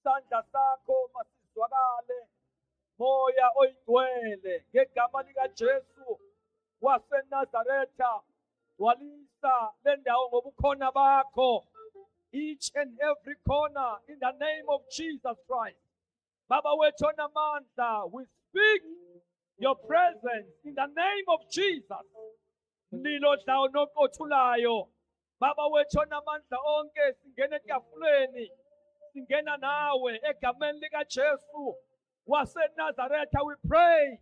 isandla sakho masizwakale moya oyingcwele ngegama lika Jesu waseNazaretha walisa lendawo ngobukhona bakho each and every corner in the name of Jesus Christ. Baba wethu onamandla, we speak your presence in the name of Jesus. Mlilo dlawo noqothulayo. Baba wethu onamandla onke singena etafuleni. Singena nawe egameni lika Jesu waseNazaretha. We pray.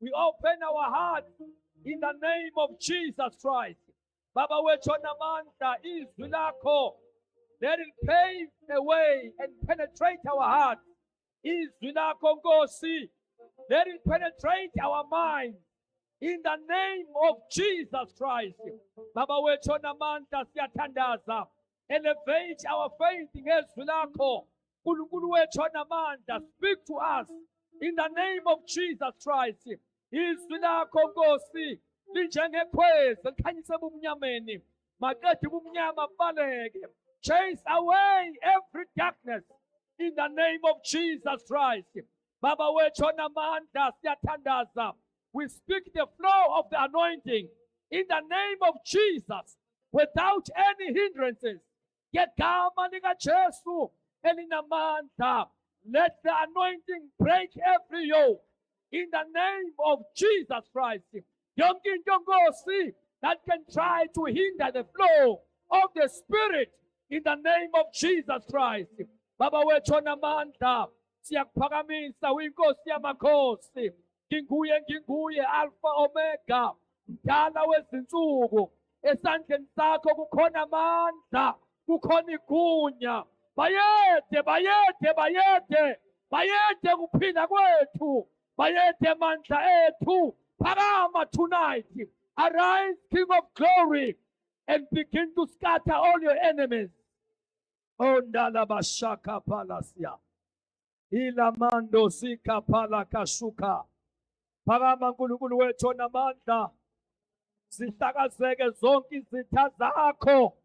We open our hearts in the name of Jesus Christ. Baba wethu onamandla, izwi lakho let it pave the way and penetrate our hearts. Izwi lakho Nkosi, let it penetrate our mind in the name of Jesus Christ. Baba wethu onamandla siyathandaza. Elevate our faith ngezwi lakho. Nkulunkulu wethu onamandla, speak to us in the name of Jesus Christ. Izwi lakho Nkosi linjengekhwezi likhanyisa ebumnyameni. Maqede ubumnyama bubaleke. Chase away every darkness in the name of Jesus Christ. Baba wethu onamandla siyathandaza. We speak the flow of the anointing in the name of Jesus without any hindrances. Ngegama lika Jesu elinamandla. Let the anointing break every yoke in the name of Jesus Christ. Yonke into Nkosi that can try to hinder the flow of the Spirit in the name of Jesus Christ. Baba wethu onamandla siyakuphakamisa uyinkosi yamakhosi. Nginguye Alpha Omega, mdala wezinsuku. Esandleni sakho kukhona amandla, kukhona igunya. Bayede kuphila kwethu. Bayede mandla ethu. Phakama tonight. Arise, King of Glory, and begin to scatter all your enemies. Ondala bashaka palasia. Ilamando sika pala kashuka. Phakama Nkulunkulu wethu onamandla. Sihlakazeke zonke izitha zakho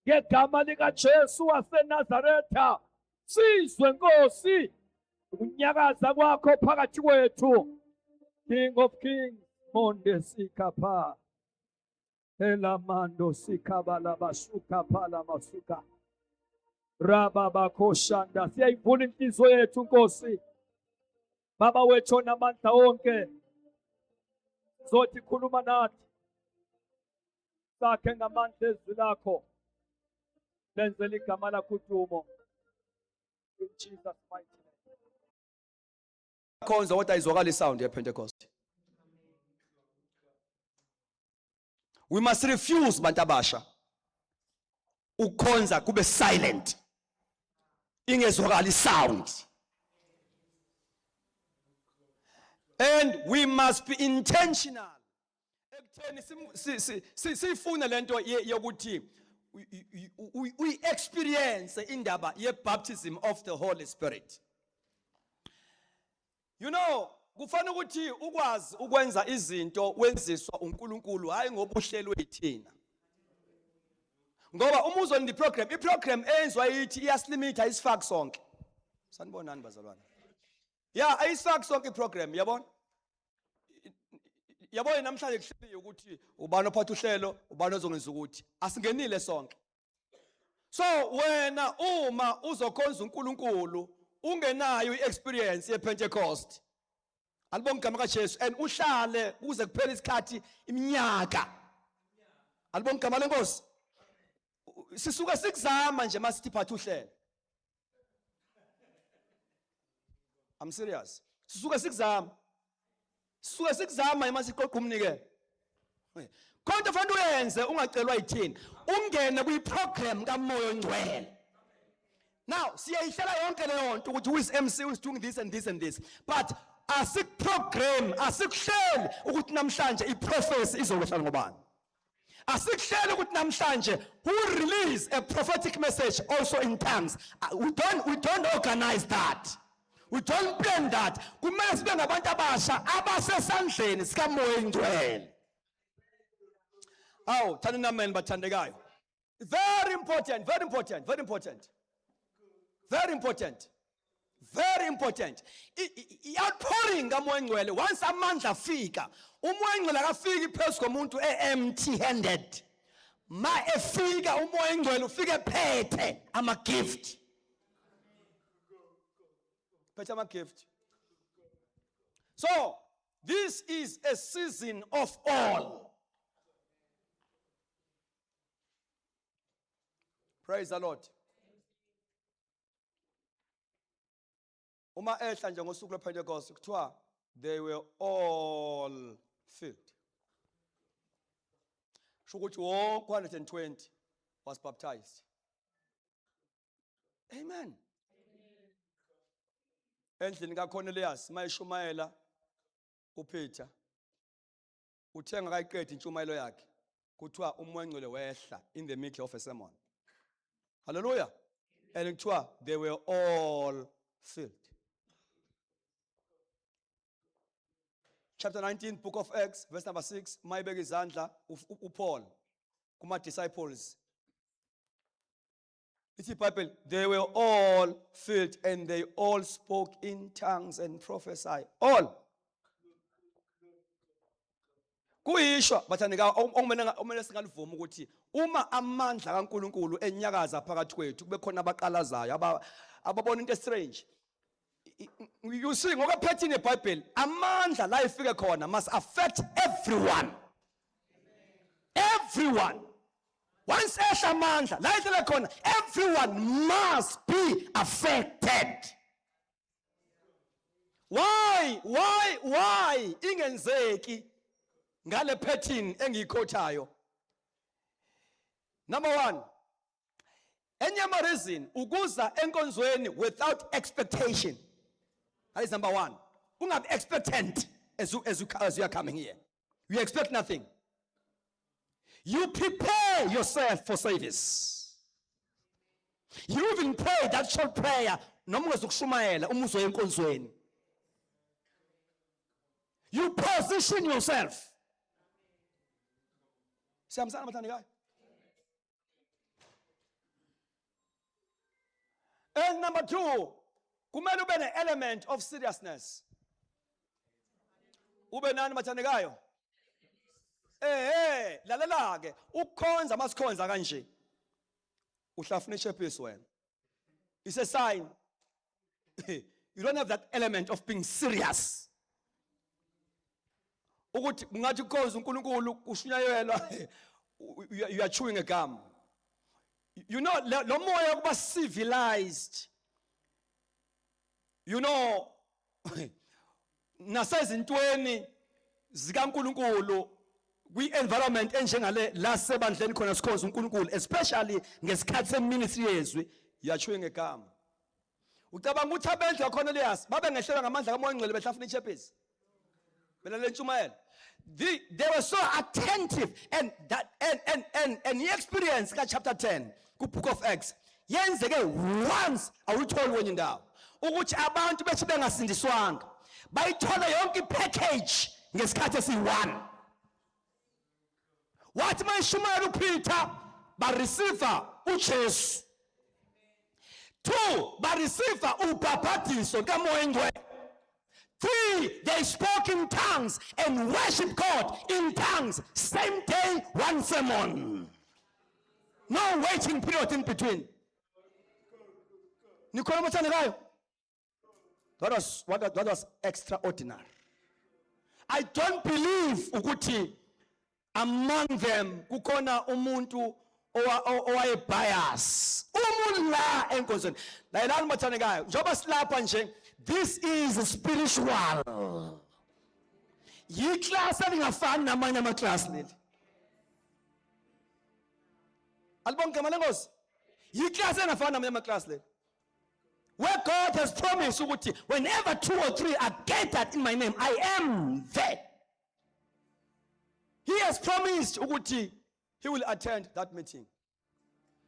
ngegama lika Jesu waseNazaretha. Sizwe Nkosi ukunyakaza kwakho phakathi kwethu. King of Kings, monde sikapa. Elamando sikabala basuka pala masuka. Rababa koshanda. Siyayivula inhliziyo yethu Nkosi. Baba wethu onamandla onke. Zothi khuluma nathi. Sakhe ngamandla ezwi lakho. Lenzele igama lakho udumo. In Jesus' mighty name. Khonza kodwa izwakala isound yePentecost. We must refuse bantu abasha ukukhonza kube silent. Ingezwakala isound. And we must be intentional. Ekutheni sifuna lento yokuthi we experience indaba ye-baptism of the Holy Spirit. You know, kufanele ukuthi ukwazi ukwenza izinto wenziswa uNkulunkulu hayi ngoba uhlelwe yithina. Ngoba uma uzolanda iprogram eyenzwa yithi iyaslimita isifak sonke. Sanibonani bazalwane? Yeah, ayisifak sonke iprogram, yabona? Yabona namhlanje kuhleliwe ukuthi ubani ophatha uhlelo, ubani ozongenza ukuthi. Asingenile sonke. So wena uma uzokhonza uNkulunkulu ungenayo iexperience yePentecost. Alibonga igama kaJesu and uhlale kuze kuphele isikhathi iminyaka. Alibonga igama leNkosi. Sisuka sikuzama nje masithi phatha uhlelo. I'm serious. Sisuka sikuzama. Sisuka sikuzama masiqoqa umnikelo. Konke fanele uyenze ungacelwa yithini. Ungene kwiprogram kaMoya oNgcwele. Now, siyayihlela yonke leyo nto ukuthi who is MC, who is doing this and this and this. But asik program, asikuhleli ukuthi namhlanje iProphecy izokwehla ngobani. Asikuhleli ukuthi namhlanje who release a prophetic message also in tongues. We don't organize that. We don't plan that. Kumele sibe ngabantu abasha abasesandleni sikaMoya oNgcwele. Aw, thanda namen bathandekayo. Very important, very important, very important. Very important. Very important. I-outpouring kamoya ngcwele once amandla afika, umoya ngcwele akafiki phezu komuntu empty handed. Ma efika umoya ngcwele ufike ephethe ama gift. Phethe ama gift. So, this is a season of all. Praise the Lord. Uma ehla nje ngosuku lwePentecost kuthiwa they were all filled. Shukuthi wonke 120 was baptized. Amen. Endlini kaCornelius mayishumayela uPeter uthenga kayiqedi intshumayelo yakhe kuthiwa umoya ngcwele wehla in the middle of a sermon. Hallelujah. And kuthiwa they were all filled. Chapter 19, book of Acts, verse number 6, mayibeka izandla uPaul kuma disciples. It's the Bible, they were all filled and they all spoke in tongues and prophesied. All. Kuyisho bathandika okumele singalivuma ukuthi uma amandla kaNkuluNkulu enyakaza phakathi kwethu kube khona abaqalazayo ababona into strange. You see, ngoba phethe neBhayibheli amandla la ifike khona must affect everyone. Everyone. Once ehla amandla la ifike khona, everyone must be affected. Why ingenzeki ngale pattern engiyikhothayo? Number 1, enyama reason ukuza enkonzweni without expectation. That is number 1. Ungabe expectant as you are coming here. You expect nothing. You prepare yourself for service. You even pray that short prayer. You position yourself. And number 2, kumele ube ne-element of seriousness. Ube nani mathandekayo? Lalela-ke, ukukhonza masikhonza kanje. Uhlafuna ichepisi wena. It's a sign. You don't have that element of being serious. Ukuthi ngathi ukukhonza uNkulunkulu ushunyayelwa, you are chewing a gum. You know, lo moya kuba civilized. You know, nasezintweni zikaNkulunkulu kwi-environment enjengale la sebandleni khona sikhonza uNkulunkulu, especially ngesikhathi seministry yezwi, you are chewing a gum. Ucabanga ukuthi abendlu kaCornelius babe ngehlelwa ngamandla kamoya ngcwele behlafuna ichepisi belale ntshumayelo? They were so attentive, and the experience ka chapter 10 ku book of Acts yenzeke once awutholi kwenye indawo ukuthi abantu bethi bengasindiswanga bayithola yonke ipackage ngesikhathi esi1. Wathi mayishumayela uPeter ba receive uJesu. 2, ba receive ubhaphathiso kamoya ngcwele. 3, they spoke in tongues and worship God in tongues. Same day, one sermon. No waiting period in between. That was extraordinary. I don't believe ukuthi among them kukhona umuntu owaye bias. Umula enkonzweni. Layelani mathandekayo. Njoba silapha nje, this is spiritual. Yi class elingafani namanye ama class leli. Albonke malengosi. Yi class engafani namanye ama class leli. Where God has promised ukuthi whenever 2 or 3 are gathered in my name, I am there. He has promised ukuthi he will attend that meeting.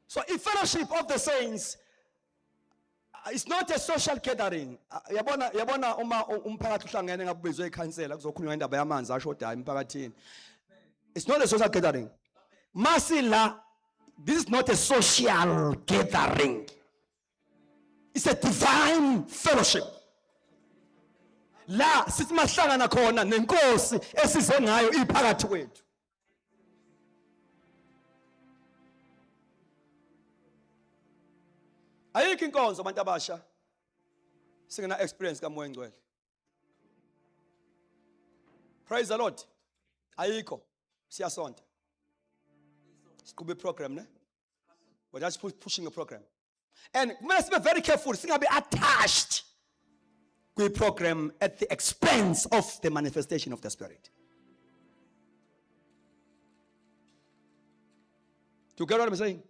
So a fellowship of the saints, it's not a social gathering. Yabona uma umphakathi uhlangene ngabizwe ikhansela kuzokhulunywa indaba yamanzi ashodayo emphakathini. It's not a social gathering. Masila, this is not a social gathering. It's a divine fellowship. La sithi mahlangana khona nenkosi esize ngayo iphakathi kwethu. Ayikho inkonzo abantu abasha singena experience kaMoya Ngcwele. Praise the Lord. Ayikho siyasonta. Siqhube program ne? We're just pushing a program. And we must be very careful. Singabe attached to a program at the expense of the manifestation of the Spirit. Do you get what I'm saying?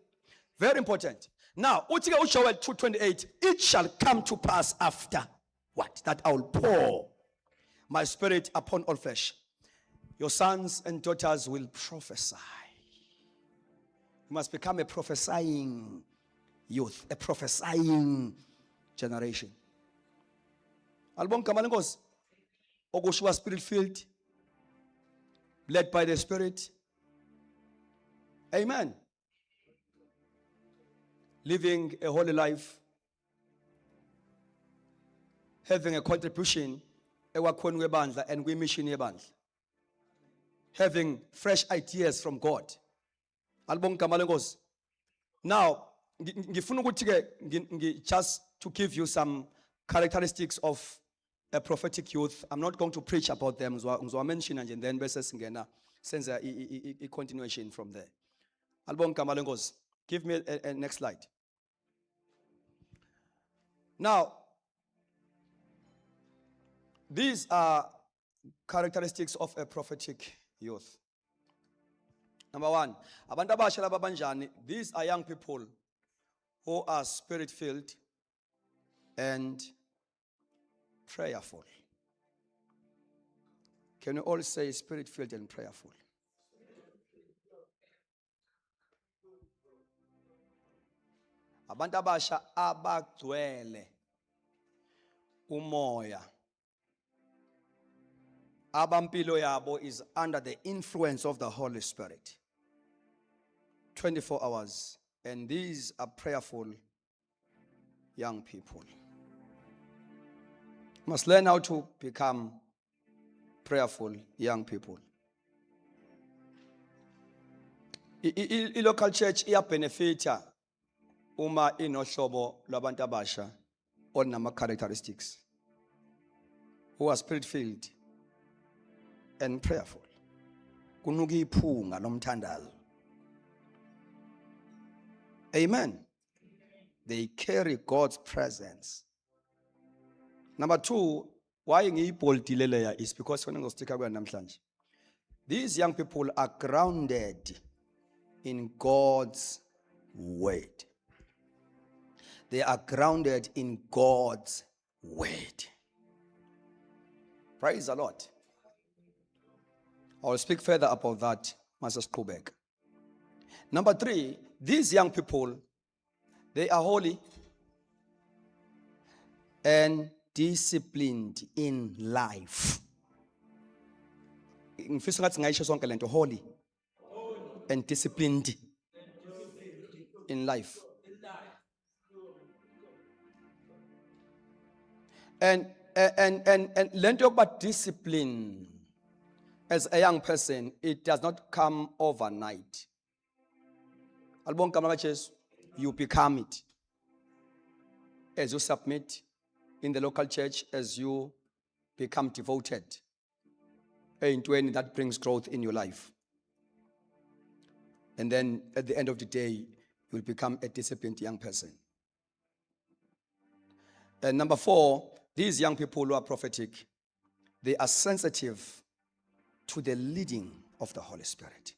Very important. Now, Joel 2:28, it shall come to pass after what? That I will pour my Spirit upon all flesh. Your sons and daughters will prophesy. You must become a prophesying youth, a prophesying generation. Albon kamalengos, okushiwa spirit filled, led by the Spirit. Amen. Living a holy life, having a contribution ewakhoni webandla and kwi-mission yebandla, having fresh ideas from God. Albon kamalengos. Now, ngifuna ukuthi ke just to give you some characteristics of a prophetic youth. I'm not going to preach about them. Ngizwa mention and then bese singena senza a continuation from there. Albon kamalengos. Give me a next slide. Now, these are characteristics of a prophetic youth. Number one, abantu abasha laba banjani, these are young people who are spirit-filled and prayerful. Can you all say spirit-filled and prayerful? Abantu abasha abagcwele umoya. Abampilo yabo is under the influence of the Holy Spirit. 24 hours. And these are prayerful young people. Must learn how to become prayerful young people. I-local church iya-benefita uma inohlobo lwabantu abasha onama characteristics who are spirit-filled and prayerful. Kunuka iphunga lomthandazo. Amen. They carry God's presence. Number two, why ngiyiboldile leya is because when ngostika kwa namhlanje. These young people are grounded in God's word. They are grounded in God's word. Praise the Lord. I will speak further about that, Master Skubek. Number three, these young people, they are holy and disciplined in life. Ngifisa ngathi ngayisho sonke lento, holy and disciplined in life. And lento yokuba discipline as a young person, it does not come overnight. You become it as you submit in the local church, as you become devoted into any that brings growth in your life. And then at the end of the day, you'll become a disciplined young person. And number four, these young people who are prophetic, they are sensitive to the leading of the Holy Spirit.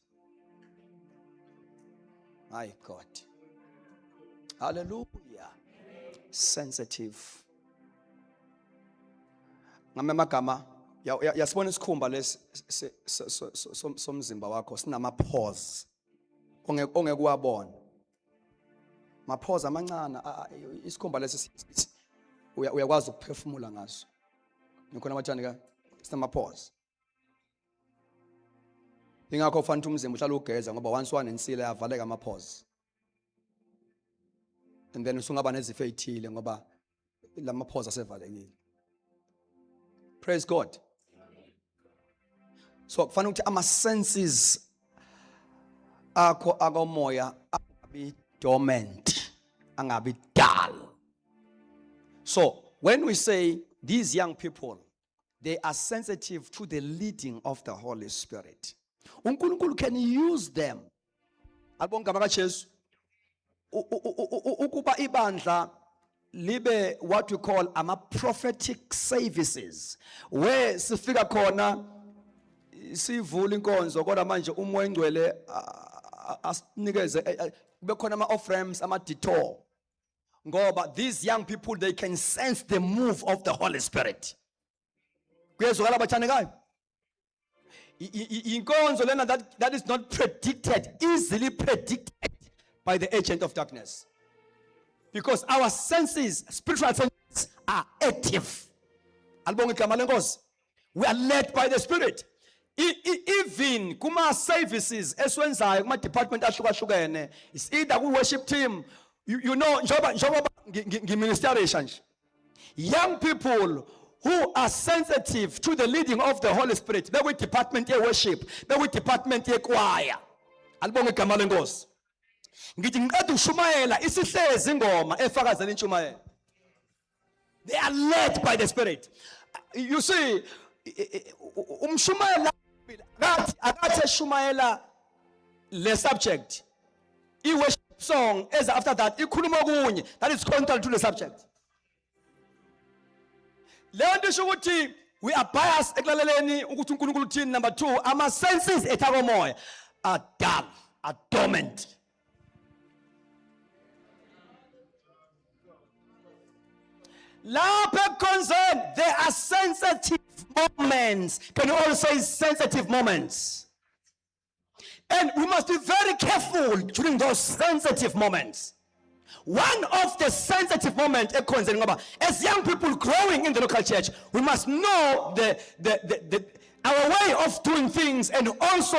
My God. Hallelujah. Sensitive. Ngamemagama yasibona isikhumba somzimba wakho sinama pause ongekuwabona. Ma pause amancane isikhumba lesi uyakwazi ukuphefumula ngaso. Ngikhona abathandi ka sinama pause. Ingakho fanele umzimba uhlala ugeza ngoba once wanensile avaleka ama pause. And then usungaba nezifo ezithile ngoba lamaphoza sevalekile. Praise God. So kufanele ukuthi ama senses akho akomoya angabi dormant, angabi dull. So when we say these young people, they are sensitive to the leading of the Holy Spirit. uNkulunkulu can use them. Abonke abakaJesu. Ukuba ibandla libe what we call ama prophetic services, where sifika khona sivula inkonzo kodwa manje umoya engcwele asinikeze kube khona ama offerings, ama detour. Ngoba these young people, they can sense the move of the Holy Spirit. Kuyezwakala abathandekayo? Inkonzo lena that is not predicted, easily predicted by the agent of darkness. Because our senses, spiritual senses, are active. Alibonga igama lenkosi. We are led by the Spirit. Even kuma services eswenzayo kuma department ahlukahlukene, it's either ku worship team, you know, njoba ngiministerisha nje. Young people who are sensitive to the leading of the Holy Spirit, they with department ye worship, they with department ye choir. Alibonga igama lenkosi. Ngithi ngiqeda ukushumayela isihlezi ingoma efakazela intshumayelo. They are led by the Spirit. You see, umshumayela akathi eshumayela le subject, I worship song as after that ikhuluma kunye that is contrary to the subject. Leyo nto isho ukuthi we are biased ekulaleleni ukuthi uNkulunkulu uthini. Number 2, ama senses ethakomoya are dull, are dormant. Lapha concern, there are sensitive moments. Can you all say sensitive moments? And we must be very careful during those sensitive moments. One of the sensitive moments, as young people growing in the local church, we must know our way of doing things and also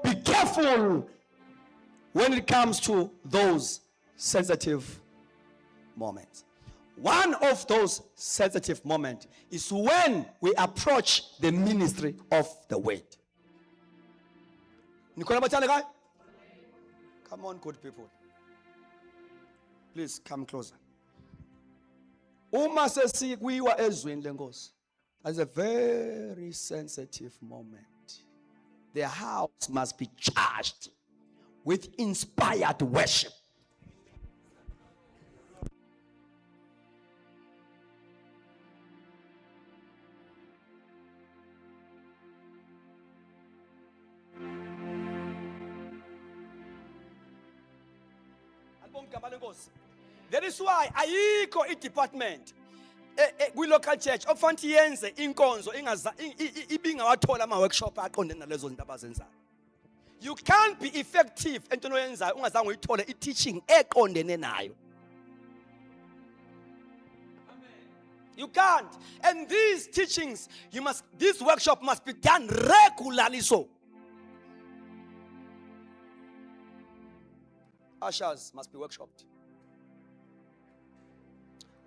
be careful when it comes to those sensitive moments. One of those sensitive moments is when we approach the ministry of the word. Come on, good people. Please come closer. Uma sesikuyiwa ezweni lenkosi, that's a very sensitive moment. The house must be charged with inspired worship. That is why ayikho I-department kwi-local church okufanele yenze inkonzo ibingawathola ama-workshop aqondene nalezo zinto abazenzayo. You can't be effective entweni oyenzayo ungazange uyithole i-teaching eqondene nayo. You can't. And these teachings, this workshop must be done regularly so. Ushers must be workshopped.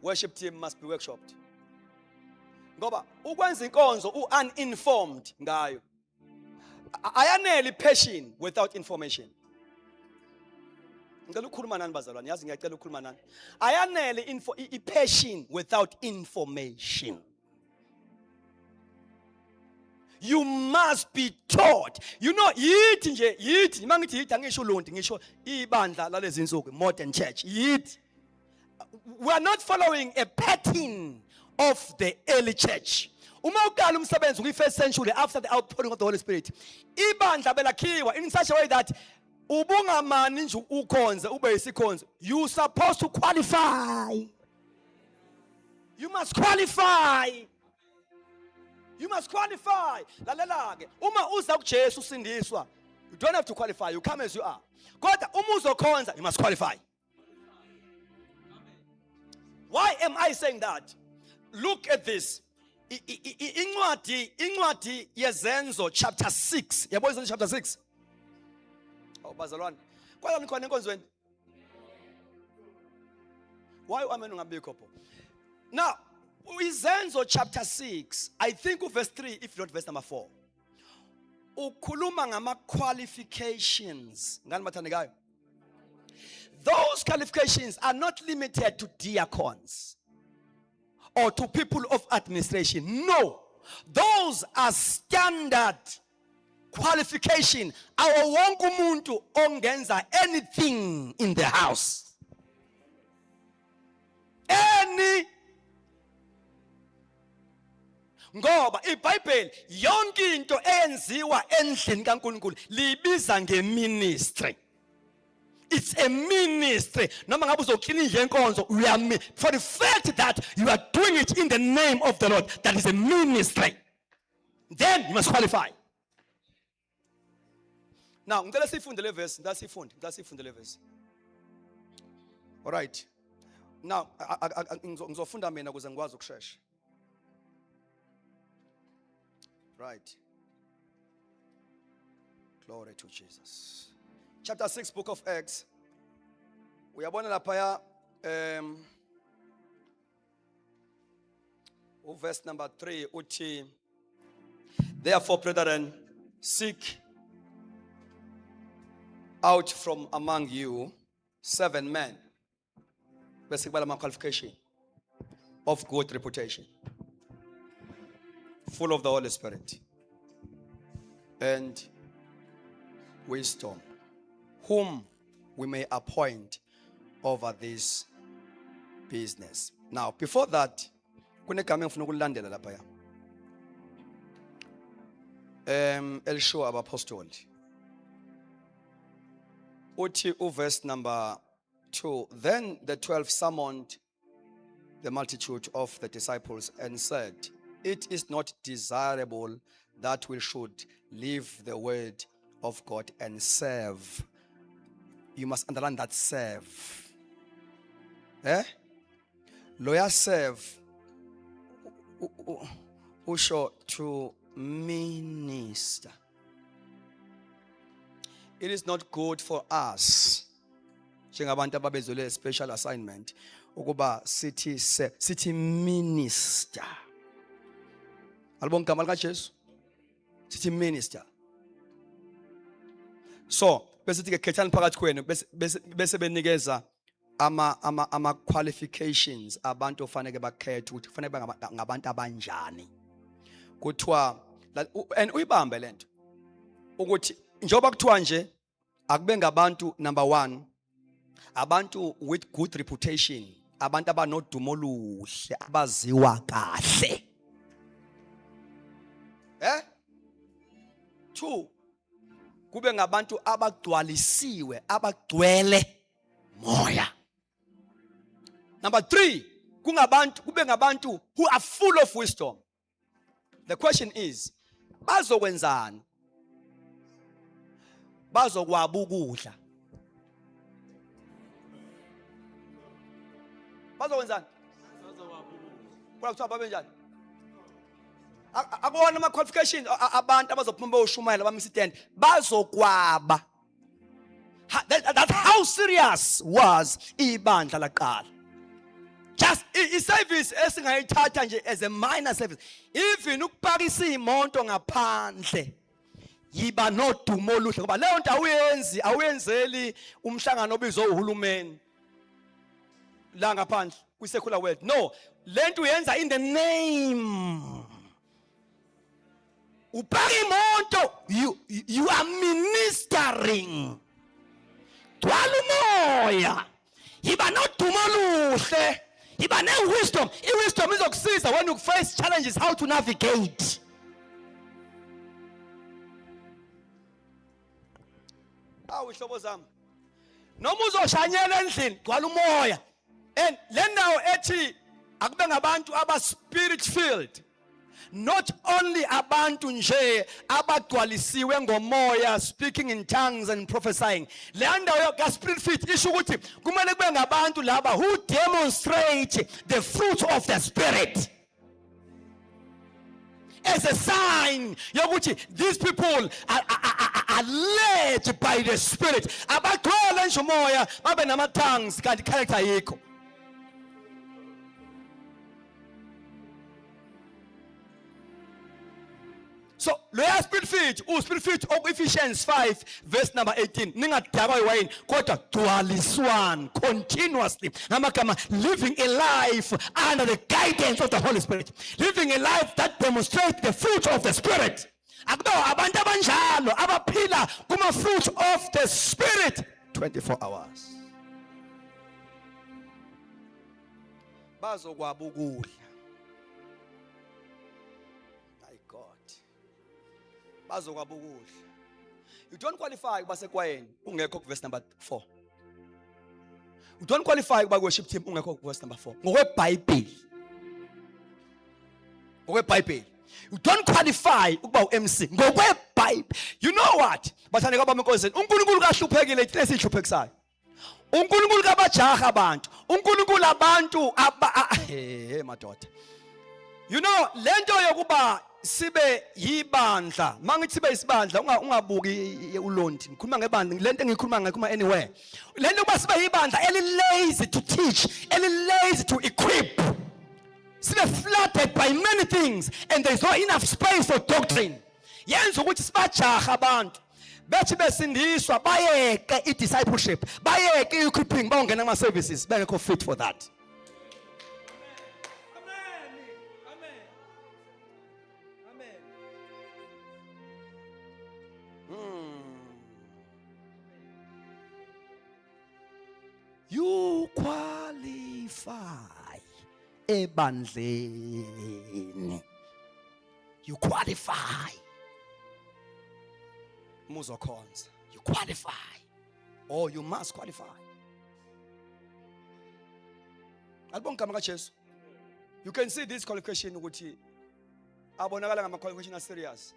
Worship team must be workshopped. Ngoba ukwenza inkonzo uninformed ngayo. Ayaneli passion without information. Ngicela ukukhuluma nani bazalwane, yazi ngiyacela ukukhuluma nani. Ayaneli passion without information. You must be taught. You know, yithi mangithi yithi angisho lonti ngisho ibandla lalezi insuku modern church. Yithi we are not following a pattern of the early church. Uma uqala umsebenzi kwi-first century after the outpouring of the Holy Spirit, ibandla belakhiwa in such a way that ubungamani nje ukhonze ube yisikhonzo. You supposed to qualify. You must qualify. You must qualify. Lalela-ke, uma uza kuJesu usindiswa, you don't have to qualify. You come as you are. Kodwa uma uzokhonza, you must qualify. Why am I saying that? Look at this. Incwadi yezenzo chapter 6. Yabo izenzo chapter 6. Oh bazalwane. Kwala nikhona enkonzweni. Why amen ungabikho pho? Now, Izenzo chapter 6, I think verse 3, if not verse number 4. Ukhuluma ngama qualifications. Ngani bathandekayo? Those qualifications are not limited to diacons or to people of administration. No. Those are standard qualification. Our wonke umuntu ongenza anything in the house. Any. Ngoba iBhayibheli yonke into eyenziwa endlini kaNkulunkulu libiza ngeministry. It's a ministry. Noma ngabe uzoklina indlu yenkonzo, for the fact that you are doing it in the name of the Lord, that is a ministry. Then you must qualify. Now, ngicela sifunde le verse, ngicela le verse. All right. Now, ngizofunda mina ukuze ngikwazi ukushesha. Right. Glory to Jesus. Chapter 6, book of Acts. Uyabona lapha verse number 3 uthi, therefore brethren, seek out from among you 7 men, basically my qualification, of good reputation, full of the Holy Spirit and wisdom, whom we may appoint over this business. Now, before that, kunegama engifuna ukulandela lapha elisho abapostoli. Uthi verse number 2, then the 12 summoned the multitude of the disciples and said, it is not desirable that we should leave the word of God and serve. You must underline that serve. Lawyer serve. Usho to minister. It is not good for us, njengabantu ababezele special assignment, ukuba sithi minister. Alibonga igama lika Jesu. Sithi minister. So, bese sithi ke khethani phakathi kwenu bese benikeza ama qualifications abantu ofanele bakhethe ukuthi kufanele ngabantu abanjani. Kuthiwa and uyibambe lento ukuthi njoba kuthiwa nje akube ngabantu number 1, abantu with good reputation, abantu abanodumo oluhle, abaziwa kahle. 2, kube ngabantu abagcwalisiwe, abagcwele moya. Number 3, kube ngabantu who are full of wisdom. The question is, bazokwenzani? Bazokwaba ukudla. Bazokwenzani? Kuba kuthiwa babe njani? Akubona ama qualifications abantu abazophuma bayoshumayela bamisitende bazokwaba. That's how serious was ibandla laqala. Just i-service esingayithatha nje as a minor service, even ukupakisa imoto ngaphandle yiba nodumo oluhle ngoba leyo nto awuyenzeli umhlangano obizwe uhulumeni la ngaphandle kwi secular world. No, lento uyenza in the name. Upaka imoto, you are ministering. Twala umoya. Yiba nodumo oluhle. Yiba ne-wisdom. I-wisdom izokusiza when you face challenges how to navigate. Awu hlobo zami. Noma uzoshanyela endlini, twala umoya. And le ndawo ethi akube ngabantu aba spirit filled. Not only abantu nje abagcwalisiwe ngomoya, speaking in tongues and prophesying. Le ndawo ka spirit filled isho ukuthi kumele kube ngabantu laba who demonstrate the fruit of the spirit as a sign yokuthi these people are led by the spirit. Abagcwele nje umoya babe nama tongues kanti character yikho. So loya spirit fit of Ephesians 5 verse number 18 ningadakwa iwayini kodwa gcwaliswana continuously ngamagama living a life under the guidance of the Holy Spirit, living a life that demonstrates the fruit of the Spirit. Akubo abantu abanjalo abaphila kuma fruit of the Spirit 24 hours. Bazokwaba ukudla. My God. Bazokwaba ukudla. You don't qualify ukuba sekwayeni ungekho ku verse number 4. You don't qualify ukuba worship team ungekho ku verse number 4. NgokweBhayibheli. NgokweBhayibheli. You don't qualify ukuba uMC ngokweBhayibheli. You know what? Bathanda kwaba enkozini uNkulunkulu kahluphekile thina sihlupheksayo. uNkulunkulu kabajaha abantu. uNkulunkulu abantu madoda. You know lento yokuba sibe yibandla mangithi sibe isibandla ungabuki ulondi ngikhuluma ngebandla lento engikhuluma ngayo anywhere lento kuba sibe yibandla lazy to teach lazy to equip sibe flooded by many things and there is not enough space for doctrine yenza ukuthi sibajaha abantu bethi besindiswa bayeke i-discipleship bayeke i-equipping bawungena ama-services bengekho fit for that. You qualify ebandleni. You qualify. Muzokhonza. You qualify. Or you must qualify. Albonga makachesu. You can see this qualification ukuthi abonakala ngama qualification are serious.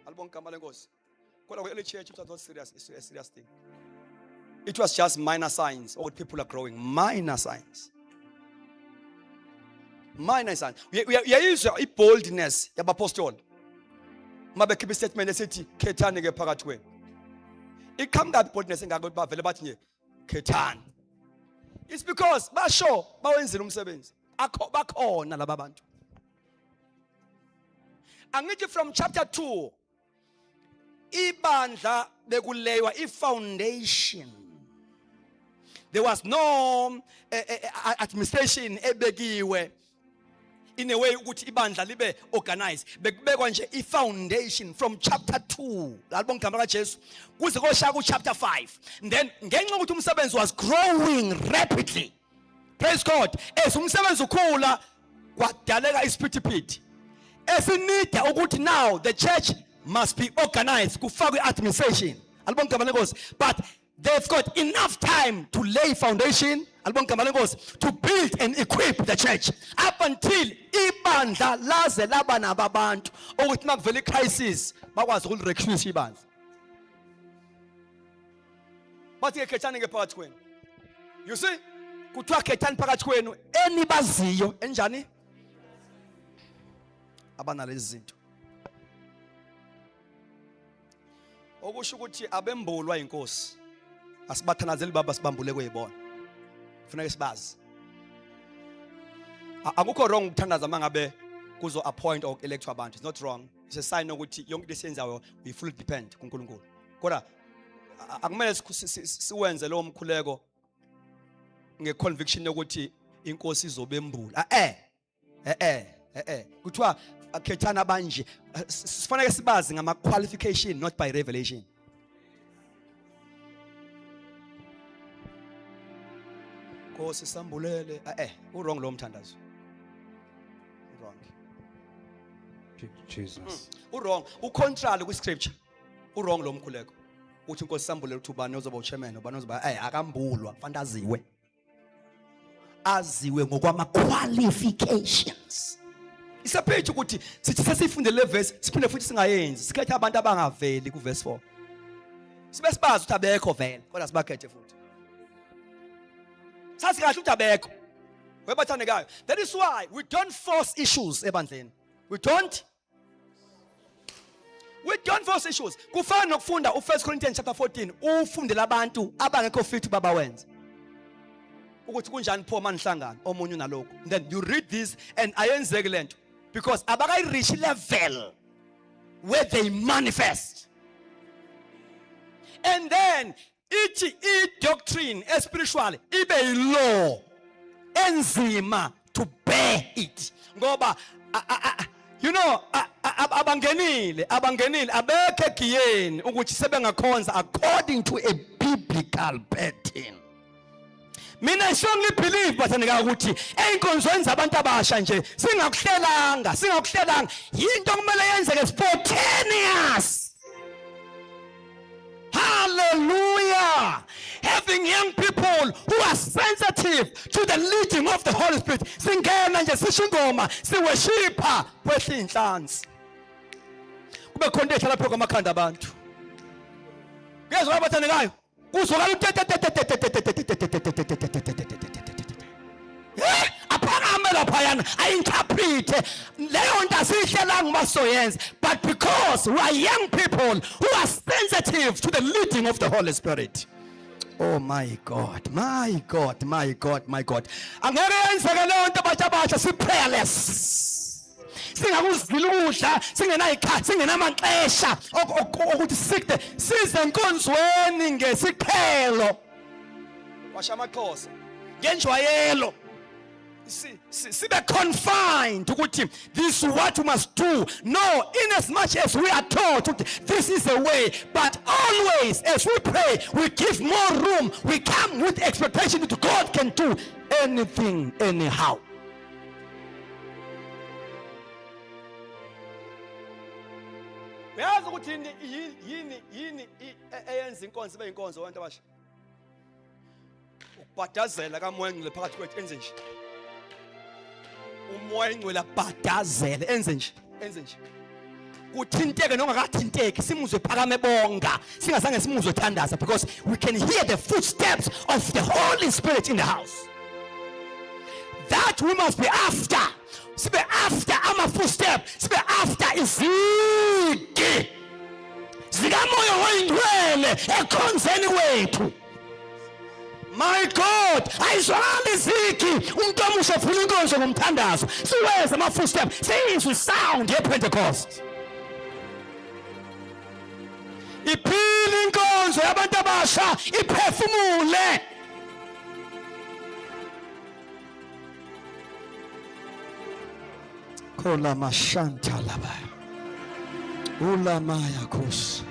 Albonga malengosi. Kodwa early church it was not serious, it's a serious thing. It was just minor signs. Old people are growing. Minor signs. Minor signs. We use a boldness. You have apostle. Mabe keep a statement. They say, "Ketan nge pagatwe." It come that boldness and God ba vele bathi nje ketan. It's because basho bawenzile umsebenzi. Bakhona laba bantu. Angithi from chapter 2. Ibandla bekulewa foundation. There was no administration ebekiwe in a way ukuthi ibandla libe organized. Bekubekwa nje foundation from chapter 2. Lalibonga igama kaJesu. Kuze koshaya ku chapter 5. Then ngenxa ukuthi umsebenzi was growing rapidly. Praise God. Umsebenzi ukhula kwadaleka isiphithiphithi. Esinida ukuthi now the church must be organized kufakwe administration. Alibonga igama lenkosi. But they've got enough time to lay foundation, to build and equip the church up until ibandla laze laba nabantu ukuthi makuvele crisis bakwazi ukurecruit ibandla. Bathi ekhethani ngephakathi kwenu. You see? Kuthiwa khethani phakathi kwenu enibaziyo enjani? Abanalezi zinto. Okusho ukuthi abembulwa inkosi. Asibathanazeli baba sibambule kweyibona. Kufanele sibazi. Akukho wrong ukuthandaza mangabe kuzo appoint or elect abantu. It's not wrong. It's a sign ukuthi yonke into esiyenzayo we fully depend kuNkulunkulu. Kodwa akumele siwenze lo mkhuleko ngeconviction yokuthi inkosi izobembula. Kuthiwa akhethana abanje. Sifanele sibazi ngama qualification not by revelation. Nkosi sambulele wrong lo mthandazo. Wrong. Jesus. Wrong. Ucontrol ku scripture. Wrong lo mkhuleko. Uthi inkosi sambulele uthi ubani ozoba uchairman ubani ozoba akambulwa fantaziwe. Aziwe ngokwama qualifications. Isaphethe ukuthi sithi sesifunde le verse siphinde futhi singayenzi. Sikhethe abantu abangaveli ku verse 4. Sibe sibazi ukuthi abekho vele kodwa sibakhethe futhi. Sathi kahle ukuthi abekho. Webathandekayo. That is why we don't force issues ebandleni. We don't force issues. Kufana nokufunda u1 Corinthians chapter 14 ufundela abantu abangekho fit baba wenza. Ukuthi kunjani pho manihlangana omunye unaloko. Then you read this and ayenzeke lento because abakayi reach level where they manifest. And then ithi doctrine spiritual ibe law enzima to bear it. Ngoba you know abangenile abekho egiyeni ukuthi sebengakhonza according to a biblical pattern. Mina strongly believe bathanda ukuthi einkonzweni zabantu abasha nje singakuhlelanga into kumele yenzeke spontaneous. Hallelujah. Having young people who are sensitive to the leading of the Holy Spirit. Singena nje sishingoma siworshipha kwehla inhlanzi. Kube khona ehlala phezu kwamakhanda abantu. Ngezwe abathandekayo. Kuzwakala aphakame laphayana ayinterprete leyo nto asihlelang masoyenza, but because we are young people who are sensitive to the leading of the Holy Spirit. Oh my God. Angeke yenzeke leyo nto abasha si prayerless. Singakuzila ukudla singenayikhathi singenamaxesha ukuthi sikde size enkonzweni ngesiqhelo. Washa amaXhosa ngenjwayelo. Sibe confined ukuthi this is what we must do. No, in as much as we are taught this is a way, but always as we pray we give more room. We come with expectation that God can do anything anyhow. Uyazi ukuthi yini eyenza inkonzo ibe inkonzo abantu abasha? Ukubhadazela kamoya ngcwele phakathi kwethu enze nje. Umoya ngcwele abhadazele enze nje. Kuthinteke nongakathinteki simuzwe phakame bonga singazange simuzwe thandaza, because we can hear the footsteps of the Holy Spirit in the house. That we must be after. Sibe after ama footsteps, sibe after izigi zikamoya oyingcwele ekhonzeni wethu. My God, ayizwakala izigi umuntu omusha ufuna inkonzo ngomthandazo siweza ama footsteps siyizwe sound ye Pentecost. Iphile inkonzo yabantu abasha iphefumule. Kola mashanta laba. Ula maya kus.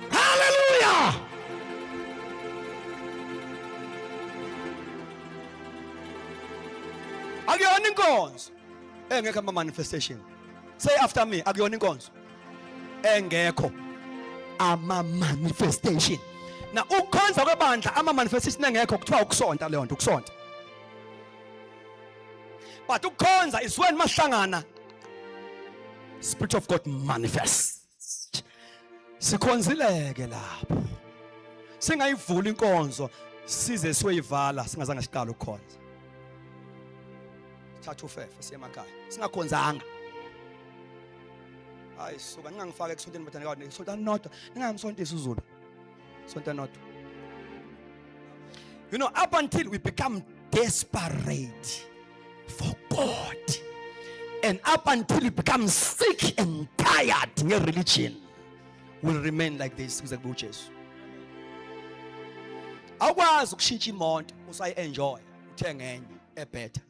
Hallelujah. Akuyona inkonzo engekho ama manifestation. Say after me, akuyona inkonzo engekho ama manifestation. Na ukukhonza kwebandla ama manifestation engekho kuthiwa ukusonta leyo nto ukusonta. But ukukhonza is when mahlangana Spirit of God manifests. Sikhonzileke lapho. Singayivula inkonzo size siyoyivala singazange siqala ukukhonza. Thatha ufefe siye emakhaya. Singakhonzanga. Hayi suka ningangifaka ekusonteni bathana kawo nesonto nodwa. Ningamsontisa uZulu. Sonto nodwa. You know, up until we become desperate for God, and up until we become sick and tired, your religion will remain like this. Awukwazi ukushintsha imoto usayi-enjoy uthenga enye ebetter.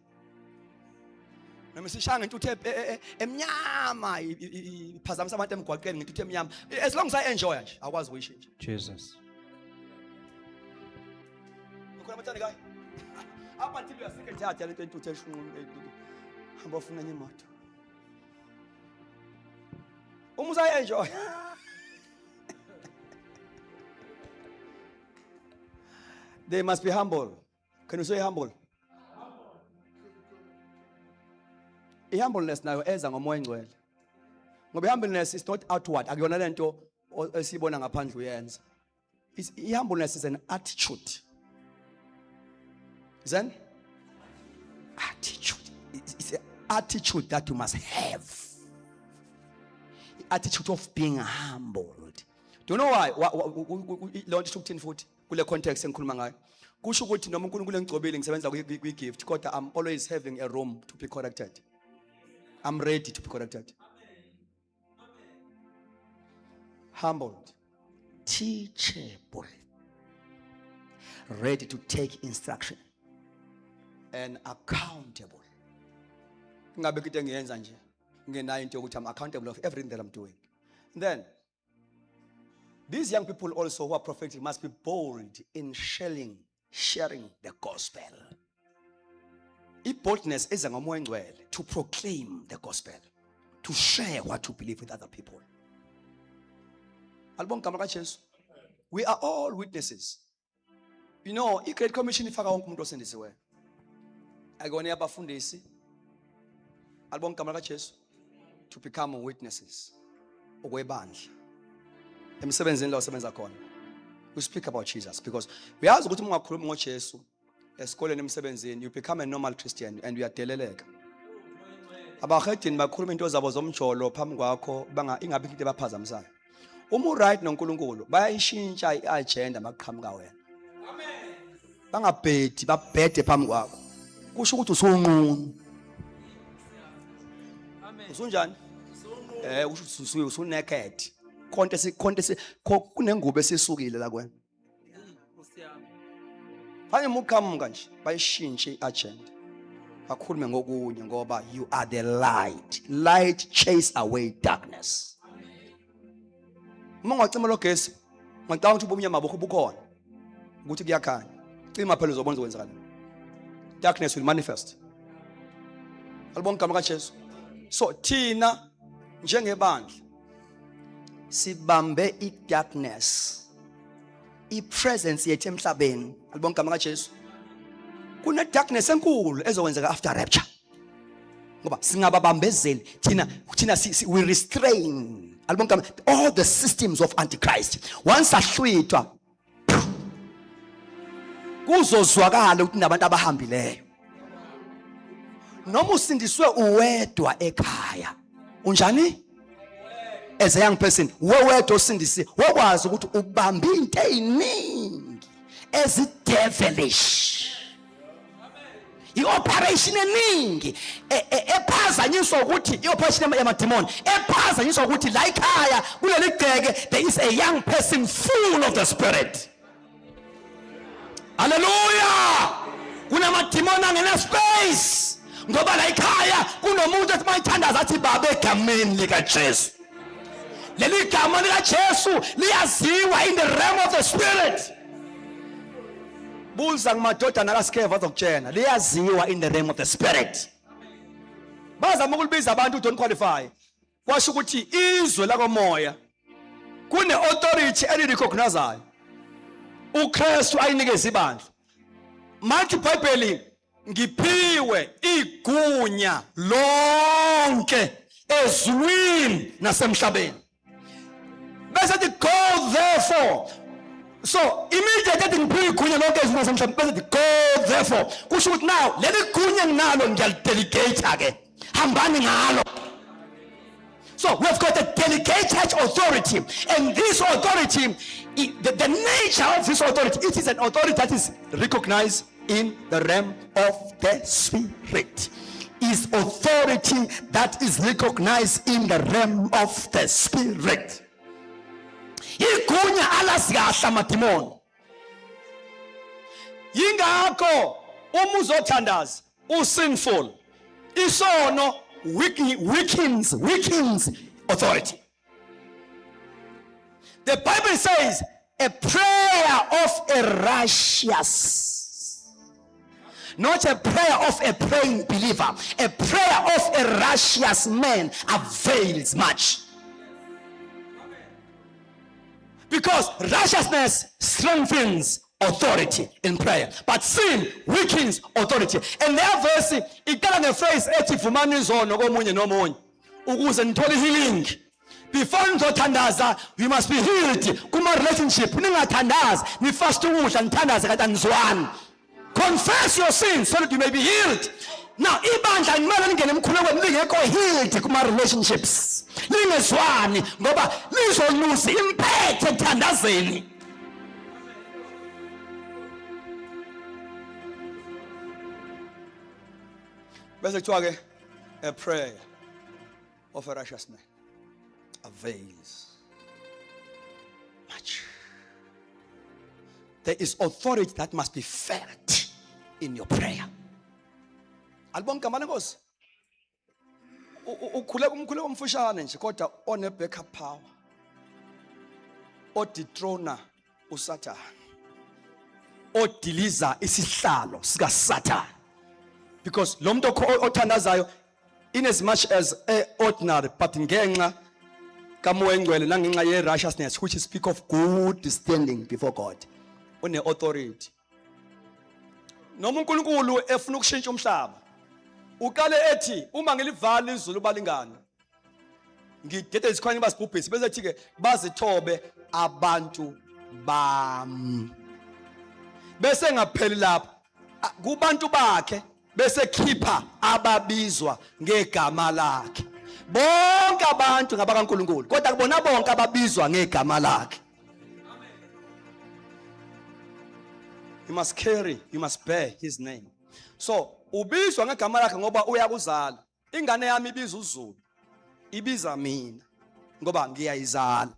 Noma sishanga into uthe emnyama iphazamisa abantu emgwaqeni ngithe emnyama, as long as I enjoy nje awukwazi ukuyishintsha. Jesus. Ukhona bathanda kayi? Up until you are sick and tired yale into uthe shunqu hamba ufuna enye imoto. Usayi-enjoy. They must be humble. Can you say humble? Humbleness nayo eza ngomoya ngcwele. Ngoba humbleness is not outward. Akuyona lento esibona ngaphandle uyenza. Humbleness is an attitude. Is an attitude. It's an attitude that you must have. The attitude of being humbled. Do you know why? Lonto ukuthini futhi kule context engikhuluma ngayo. Kusho ukuthi noma uNkulunkulu engicobile ngisebenza kwi-gift kodwa I'm always having a room to be corrected. I'm ready to be corrected. humbled, teachable, ready to take instruction, and accountable. Ngabe into engiyenza nje ngenayo into yokuthi I'm accountable of everything that I'm doing. And then these young people also who are prophetic must be bold in sharing the gospel. Boldness is to proclaim the gospel, to share what you believe with other people. We are all witnesses. You know, i-Great Commission ifaka wonke umuntu osindisiweyo. Akone abafundisi alibonke igama likaJesu to become witnesses okwebandla. Emsebenzini la usebenza khona. We speak about Jesus because uyazi ukuthi uma ungakhuluma ngoJesu esikoleni emsebenzini you become a normal Christian and uyadeleleka. Abahedini bakhuluma into zabo zomjolo phambi kwakho ingabe into ebaphazamisayo. Uma right noNkulunkulu bayayishintsha iagenda maqhamuka wena. Amen. Bangabhedi babhede phambi kwakho. Kusho ukuthi usunqunu. Amen. Usunjani? Kusho ukuthi usunaked. Konke kunengubo esisukile la kwena. Fanye mukhamuka nje bayishintshe iagenda. Bakhulume ngokunye ngoba you are the light. Light chase away darkness. Uma ngacima lo gesi, ngicabanga ukuthi ubumnyama bokho bukhona. Ukuthi kuyakhanya. Cima phela uzobona uzokwenzakala. Darkness will manifest. Alibonke igama likaJesu. So thina njengebandla sibambe i-darkness. I-presence yethu emhlabeni. Alibonke igama likaJesu. Kuna darkness enkulu ezokwenzeka after rapture. Ngoba singababambezeli thina we restrain all the systems of Antichrist. Once ahlwithwa kuzozwakala ukuthi nabantu abahambileyo. Noma usindiswe uwedwa ekhaya. Unjani? As a young person, wedwa usindisi, wakwazi ukuthi ubambe into eziningi ezidevilish. I-operation eningi ephazanyiswa ukuthi i-operation yamademon ephazanyiswa ukuthi la ekhaya kuleli gceke there is a young person full of the spirit. Hallelujah. Kunamademon angena space ngoba la ekhaya kunomuntu ethi mayithandaza athi baba egameni likaJesu. Leli gama likaJesu liyaziwa in the realm of the spirit. Buza kumadodana kaSkeva azokutshena liyaziwa in the realm of the spirit. Bazama ukulibiza abantu don't qualify. Kwasho ukuthi izwe lakomoya kune authority elirecognizeayo. uKristu ayinikeza ibandla. Manje iBhayibheli ngiphiwe igunya lonke ezulwini nasemhlabeni. Bese the go therefore. So immediately ngiphiwe igunya lonke ezulwini nasemhlabeni. Bese the go therefore. Kusho ukuthi now leli gunya nginalo ngiyalidelegate ke. Hambani ngalo. So we've got a delegated authority, and this authority, the nature of this authority, it is an authority that is recognized in the realm of the spirit. Is authority that is recognized in the realm of the spirit. Igunya alasiyahla madimoni. Yingakho uma uzothandaza usinful isono weakens authority. The Bible says a prayer of a righteous, not a prayer of a praying believer, a prayer of a righteous man avails much. Because righteousness strengthens authority in prayer, but sin weakens authority. And their verse ikala ngephrase ethi vumani izono komunye nomunye ukuze nithole healing. Before nizothandaza we must be healed. Kuma relationship ningathandaza ni fast ukudla nithandaze kanti anizwani. Confess your sins so that you may be healed. Now ibandla ngimele lingene emkhulekweni lingekho healed kuma relationships. Lingezwani ngoba lizolusa impact ethandazeni. Bese kuthiwa ke a prayer of a righteous man avails there is authority that must be felt in your prayer. Alibonga igama lenkosi. Ukhuleka omfushane nje kodwa one backup power. Odethrona uSathane. Odiliza isihlalo sika Satan. Because lo muntu othandazayo in as much as ordinary but ngenxa kamoya engcwele nangenxa ye righteousness which speak of good standing before God. Une authority. Noma uNkulunkulu efuna ukushintsha umhlaba. Ukale ethi uma ngilivala izulu balingana. Ngidede izikhwanye basibhubhisi bese ethi ke bazithobe abantu bam. Bese ngapheli lapho kubantu bakhe bese khipha ababizwa ngegama lakhe. Bonke abantu ngabakaNkulunkulu kodwa kubona bonke ababizwa ngegama lakhe. You must carry, you must bear his name. So ubizwa ngegama lakhe ngoba uyakuzala. Ingane yami ibiza uZulu. Ibiza mina ngoba ngiyayizala.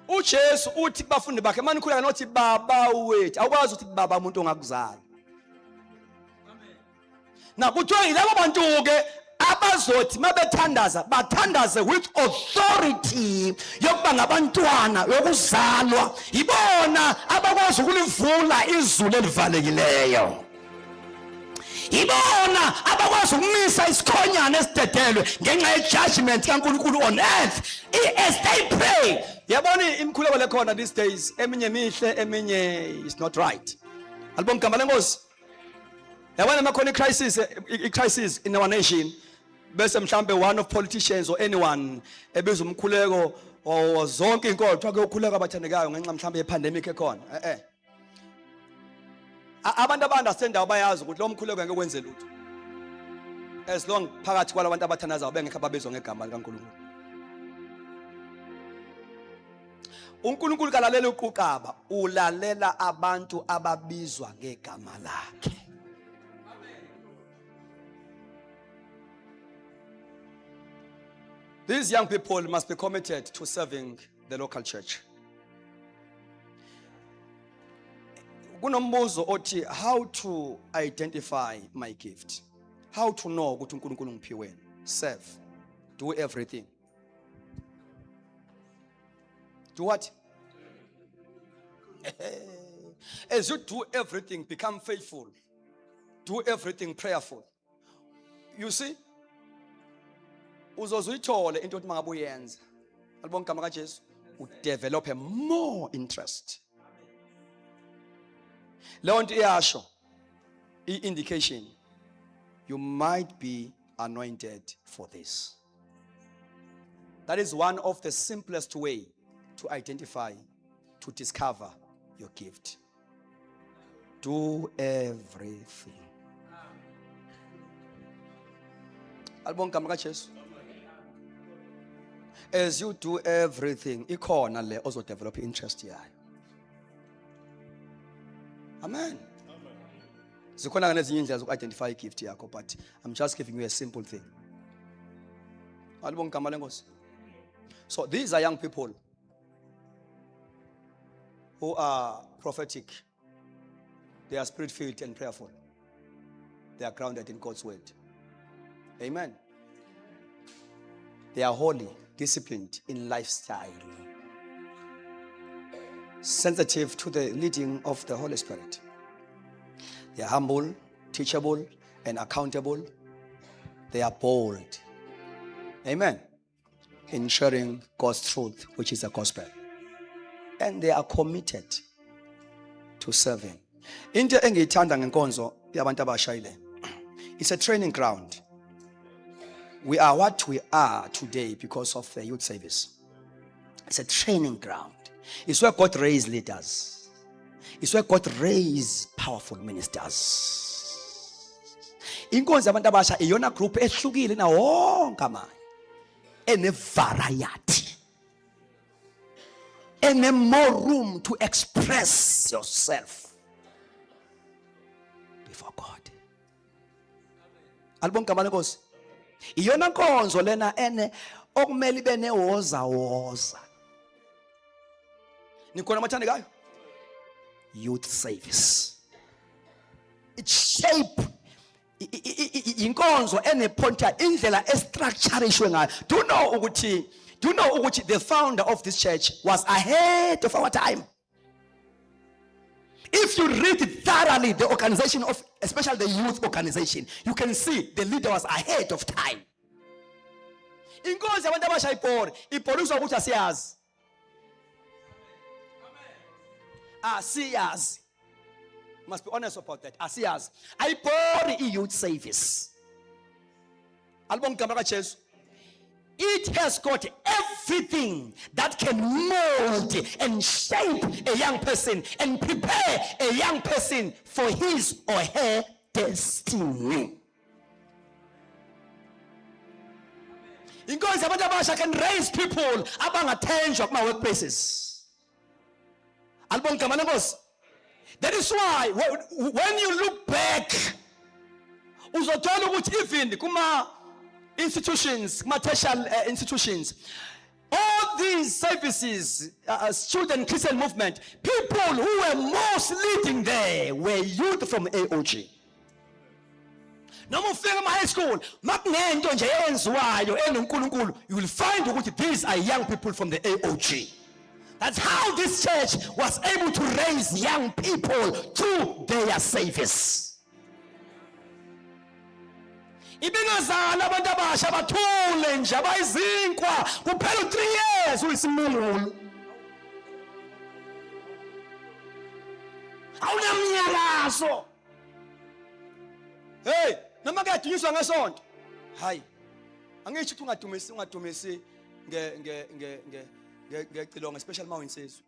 uJesu uthi kubafundi bakhe manikhuleka nothi baba wethu awukwazi ukuthi baba umuntu ongakuzala. Na kuthiwa yilabo bantu ke abazothi mabethandaza bathandaze with authority yokuba ngabantwana yokuzalwa ibona abakwazi ukulivula izulu elivalekileyo. Ibona abakwazi ukumisa isikhonyana esidedelwe ngenxa ye judgment kaNkulunkulu on earth as they pray. Yabona imkhuleko lekhona these days eminye mihle eminye is not right. Alibonga igama lenkosi. Yabona makhona crisis in our nation bese mhlambe one of politicians or anyone ebiza umkhuleko or zonke inkolo kuthiwa kuyokhuleka abathandekayo ngenxa mhlambe ye pandemic ekhona. Abantu abandasendayo bayazi ukuthi lo mkhuleko ngeke kwenze lutho as long phakathi kwalabantu abathandazayo bengekho ababizwa ngegama likaNkulunkulu. uNkulunkulu kalalela uqukaba ulalela abantu ababizwa ngegama lakhe. These young people must be committed to serving the local church. Kunombuzo othi how to identify my gift. How to know ukuthi uNkulunkulu ngiphiweni. Serve. Do everything. Do what? As you do everything, become faithful. Do everything prayerful. You see? Uzozuyithole into othi mangabe uyenza. Alibonga igama kaJesu. Udevelop more interest. Leyo nto iyasho i-indication you might be anointed for this. That is one of the simplest way to identify, to discover your gift. Do everything. Alibonga igama kaJesu. As you do everything, ikhona le ozo develop interest yayo. Amen. Zikhona ngezinye indlela zoku-identify igift yakho, but I'm just giving you a simple thing. Alibonga igama lenkosi. So these are young people who are prophetic. They are spirit-filled and prayerful. They are grounded in God's word. Amen. They are holy, disciplined in lifestyle, sensitive to the leading of the Holy Spirit. They are humble, teachable, and accountable. They are bold. Amen. In sharing God's truth, which is the gospel. And they are committed to serving. Into engiyithanda ngenkonzo yabantu abashayile. It's a training ground. We are what we are today because of the youth service. It's a training ground. It's where God raised leaders. It's where God raised powerful ministers. Inkonzo yabantu abasha iyona group ehlukile na wonke amanye. Ene variety. Ene more room to express yourself before God. Alibonga igama lenkosi. Iyona nkonzo lena ene okumele ibe newoza woza. Nikhona amathandekayo? youth service. It shape inkonzo enepointer indlela estructurishwe ngayo. Do you know ukuthi the founder of this church was ahead of our time? If you read it thoroughly, the organization of, especially the youth organization, you can see the leader was ahead of time. Inkonzo yabantu abasha ipoliswa ukuthi asiyazi. Asiyazi. Must be honest about that. Asiyazi. Ayibori youth service. Albon kamera Jesu. It has got everything that can mold and shape a young person and prepare a young person for his or her destiny. Inkonzo yabantu abasha can raise people abangathenjwa kuma workplaces. Albon kamera Nkosi. That is why when you look back, uzothola ukuthi even kuma institutions, tertiary institutions, all these services, student Christian movement, people who were most leading there were youth from AOG. Noma ufika high school, makunento nje eyenziwayo enoNkulunkulu, you will find ukuthi these are young people from the AOG. That's how this church was able to raise young people through their service. Ibingazala abantu abasha bathule nje abayizinkwa kuphela 3 years uyisimungulu. Awunamnyakazo. Hey, noma kuyadunyiswa ngesonto. Hayi. Angisho ukuthi ungadumisi ngecilongo special ma insizwe.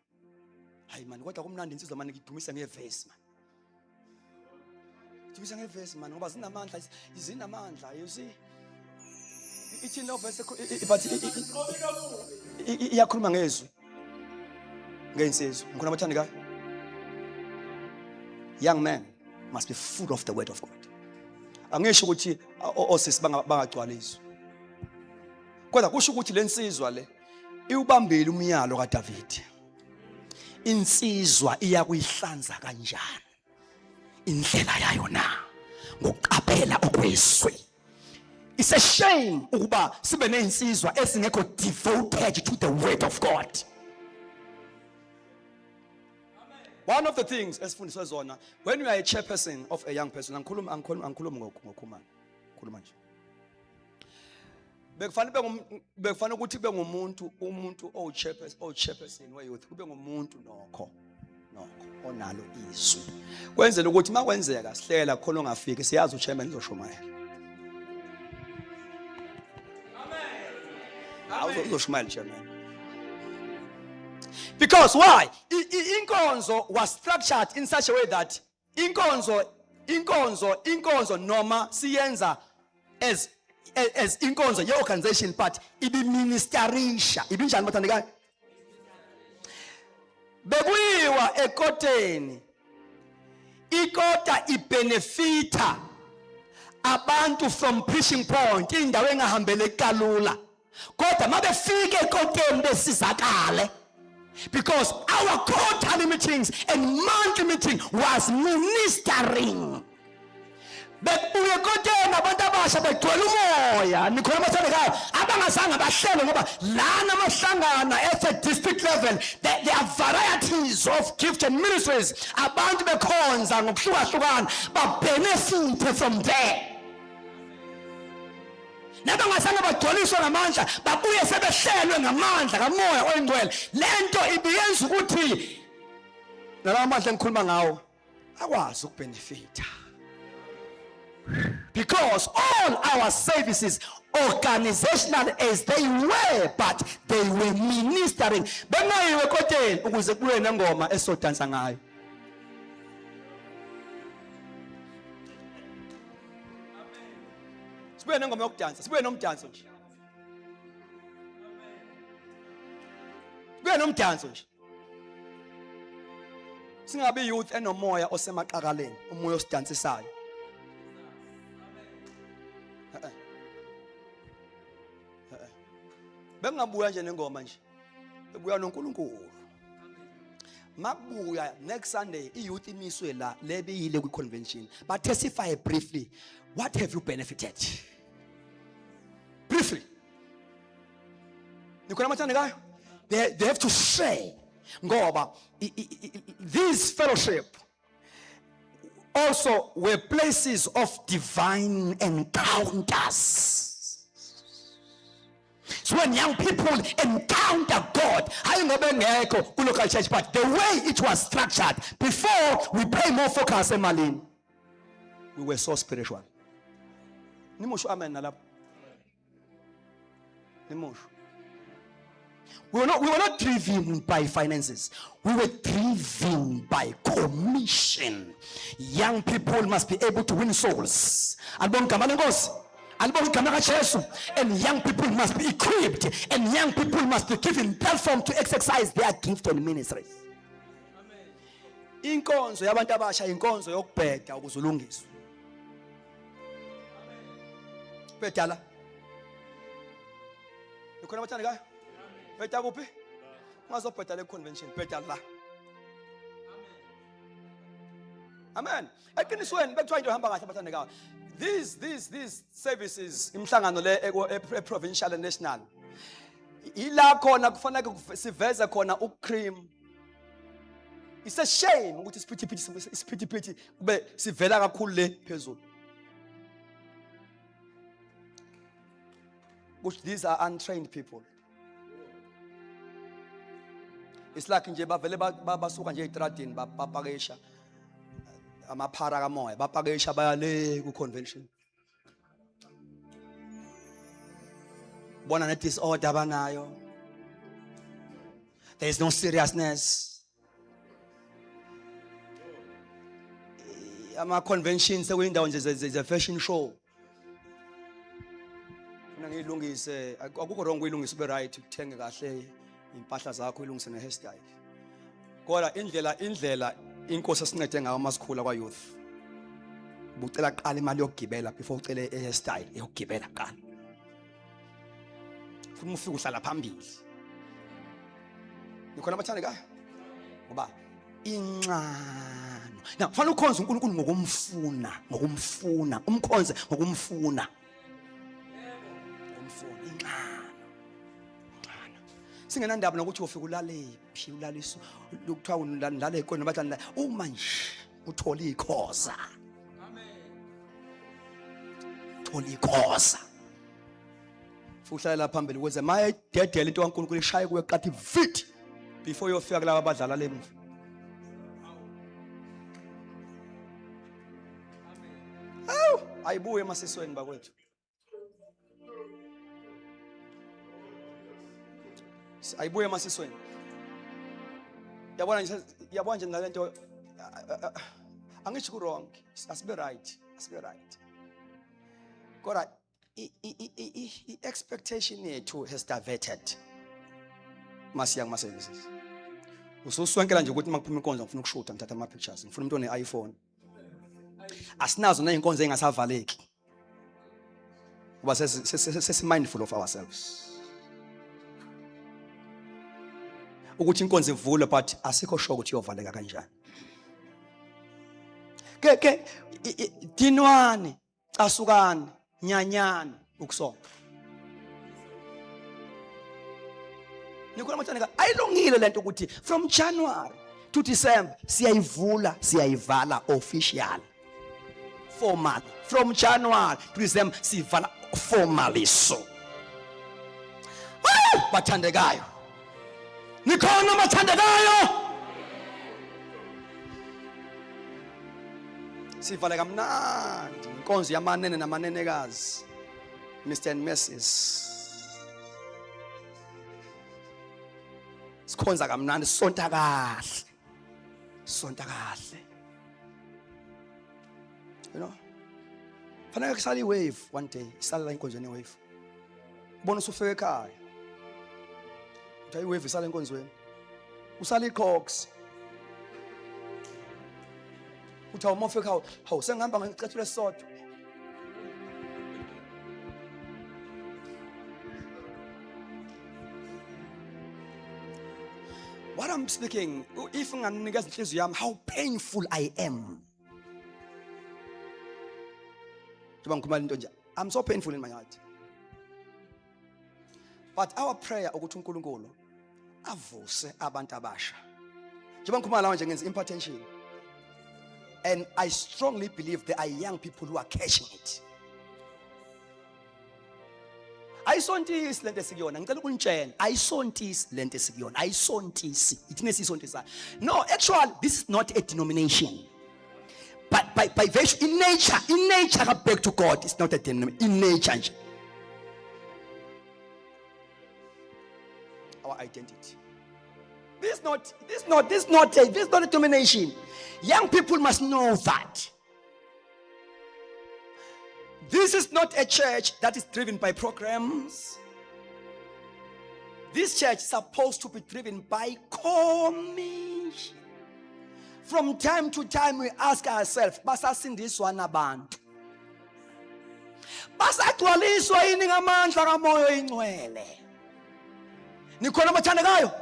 Hayi man, kodwa kumnandi insizwe manje ngidumisa ngeverse man. Dumisa ngeverse man ngoba zinamandla, you see. Ithi no verse but iyakhuluma ngezwi. Ngeinsizwe. Ngikhona abathandi ka. Young man must be full of the word of God. Angisho ukuthi osisi bangagcwaliswa. Kodwa kusho ukuthi lensizwa le iubambile umyalo kaDavid. Insizwa iya kuyihlanza kanjani indlela yayo na ngokuqaphela okweswe. It's a shame ukuba sibe neinsizwa esingekho devoted to the word of God. One of the things esifundiswa zona when you are a chairperson of a young person, angikhuluma ngokhumana nje, bekufanele ukuthi kube ngumuntu chairperson we youth, kube ngumuntu nokho onalo izwi, kwenzela ukuthi makwenzeka sihlela khona ongafiki siyazi uchairman uzoshumayela. Amen. Uzoshumayela chairman. Because why? Inkonzo was structured in such a way that inkonzo noma siyenza as inkonzo ye organization part ibi ministerisha ibinjani bathandekayo. Bekuyiwa ekoteni, ikota ibenefita abantu from preaching point indawo engahambele kalula, kodwa mabefike ekoteni besizakale. Because our quarterly meetings and monthly meeting was ministering. Bekuye kodwa abantu abasha begcwele umoya, nikhona bathandekayo abangasanga bahlele ngoba lana amahlangana at a district level there are varieties of gifts and ministries. Abantu bekhonza ngokuhlukahlukana ba benefit from there. Nabangasanga bagcwaliswa ngamandla babuye sebehlelwe ngamandla kamoya oyingcwele. Lento ibiyenza ukuthi nalawa amandla engikhuluma ngawo akwazi ukubenefita. Because all our services, organizational as they were, but they were ministering. Bengayiwe ekoteni ukuze kuwe nengoma esodansa ngayo. Sibuye nengoma yokudansa, sibuye nomdanso nje. Sibuye nomdanso nje. Singabe youth enomoya osemaqakaleni, umoya osidansisayo. Bengabuya nje nengoma nje. Bebuya noNkulunkulu. makubuya next Sunday iyouth imiswe la lebeyile kwi convention but testify briefly, what have you benefited briefly? Nikhona amathandekayo, they have to share ngoba this fellowship also were places of divine encounters. So when young people encounter God, I know ku local church, but the way it was structured before we pay more focus on Malin, we were so spiritual. Nimusho amen nalapho. Nimusho. We were not driven by finances. We were driven by commission. Young people must be able to win souls. And young people must be equipped. And young people must be given platform to exercise their gift and ministries. Inkonzo yabantu abasha inkonzo yokubheda ukuzulungiswa. Bhedala. Ukhona abathanda kayo? Bheda kuphi? Ungazobheda le convention, bheda la. Amen. Eqinisweni bekuthiwa into ehamba kahle abathanda kayo. These services imhlangano le provincial and national. Ila khona kufanele siveze khona ucream. It's a shame ukuthi isiphithiphithi kube sivela kakhulu le phezulu. Which these are untrained people. It's like nje bavele basuka nje etradini bapakesha amaphara kamoya bapakesha bayale ku convention. Bona ne disorder abanayo. There is no seriousness. Ama conventions sekuyindawo nje ze fashion show. Mina ngilungise akukho wrong uyilungisa ube right uthenge kahle impahla zakho uyilungise ne hairstyle. Kodwa indlela inkosi esincede ngayo masikhula kwa youth. Ubucela qala imali yokugibela before ucele hairstyle yokugibela qala. Ufuna ufike uhlala phambili. Nikhona abathanda kayo? Ngoba inxano. Na kufanele ukhonze uNkulunkulu ngokumfuna, umkhonze ngokumfuna. Singenandaba nokuthi ufike ulalephi ulalisa ukuthiwa ulala eqweni bathi uma nje uthola ikhoza. Amen. Thola ikhoza. Fuhlala la phambili ukuze maye dedele into kaNkulunkulu ishaye kuwe qathi vit before yofika kulabo abadlala lemvu. Awu ayibuye emasisweni bakwethu. Ayibuye emasisweni. Yabona nje nalento angisho ku wrong. Asibe right. Kodwa expectation yethu has diverted. Masiyang ma services. Ususwenkela nje ukuthi makuphuma inkonzo ngifuna ukushoota ngithatha ama pictures. Ngifuna umuntu one iPhone. Asinazo na inkonzo engasavaleki. Kuba sesi mindful of ourselves. Ukuthi inkonzo ivule but asikho sure ukuthi iyovaleka kanjani. Ke dinwane asukane nyanyane ukusonga. Nikhona amathanda ayilungile lento ukuthi from January to December siyayivala official formal. From January to December sivala formally so. Bathandekayo. Nikhona amathandekayo. Sivale kamnandi inkonzo yamanene namanenekazi Mr and Mrs. Sikhonza kamnandi sonta kahle. You know? Fanele kusala iwave one day, isala la inkonzweni wave. Ubona usufika ekhaya. Uthi iwave isala enkonzweni. Usala iCox. Uthi awumofika hawu sengihamba ngicethule sodwa. what I'm speaking, if nginganikeza inhliziyo yami, how painful I am. I'm so painful in my heart. But our prayer ukuthi uNkulunkulu avuse abantu abasha. Njengoba ngikhuluma lawa nje ngenza impartation. And I strongly believe there are young people who are catching it. Ayisontisi lento esikuyona, ngicela ukunitshela, ayisontisi lento esikuyona, ayisontisi. Ithina sisontisa. No, actually this is not a denomination. But by virtue, in nature, back to God, it's not a denomination. In nature, nje. Our identity. This is not a denomination. Young people must know that. This is not a church that is driven by programs. This church is supposed to be driven by commission. From time to time we ask ourselves, basasindiswa nabantu? Basagcwaliswa yini ngamandla kaMoya Oyingcwele? Nikhona abathandekayo?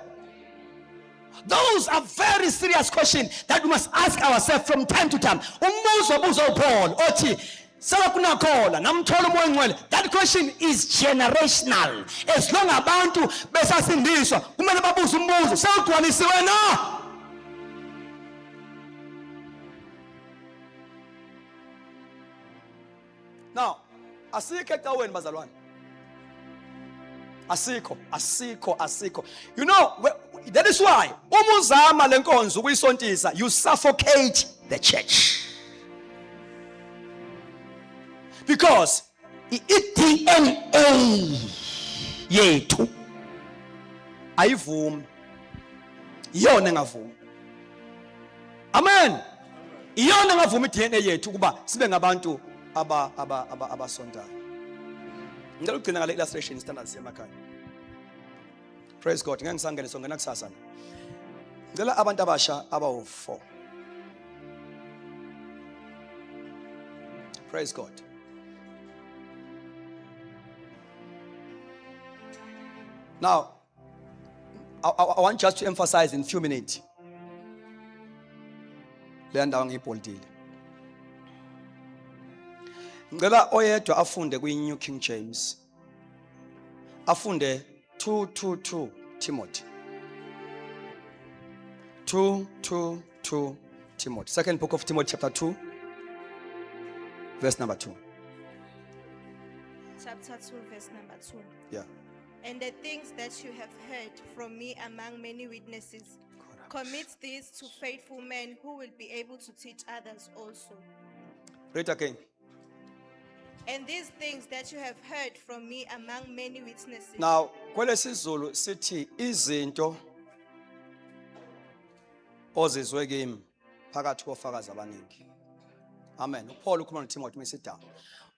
Those are very serious questions that we must ask ourselves from time to time. Umbuzo Paul othi Sabakunakhola namthola uMoya Oyingcwele. That question is generational. As long abantu besasindiswa kumele babuze umbuzo, sewugcwalisiwe na? Now, asikho ecaweni bazalwane. Asikho. You know, that is why umuzama lenkonzo ukuyisontisa, you suffocate the church. Because i-DNA yethu ayivumi. Iyona engavumi. Amen. Iyona engavumi i-DNA yethu kuba sibe ngabantu abasontayo. Ngicela ugcina ngale illustration standards emakhaya. Praise God. Ngeke ngisangene songena kusasa. Ngicela abantu abasha abawu4. Praise God. Now, I want just to emphasize in a few minutes. Le ndawo ngiyiboldile. Ngicela oyedwa afunde kwi-New King James. Afunde 2:2 Timothy. 2:2 Timothy. Second book of Timothy chapter 2 verse number 2. Chapter 2 verse number 2. Yeah. And the things that you have heard from me among many witnesses, commit these to faithful men who will be able to teach others also. Read again. And these things that you have heard from me among many witnesses. Now, kwelesizulu sithi izinto ozizwe kimi phakathi kofakazi abaningi. Amen. uPaul ukhuluma noTimothy mesidala.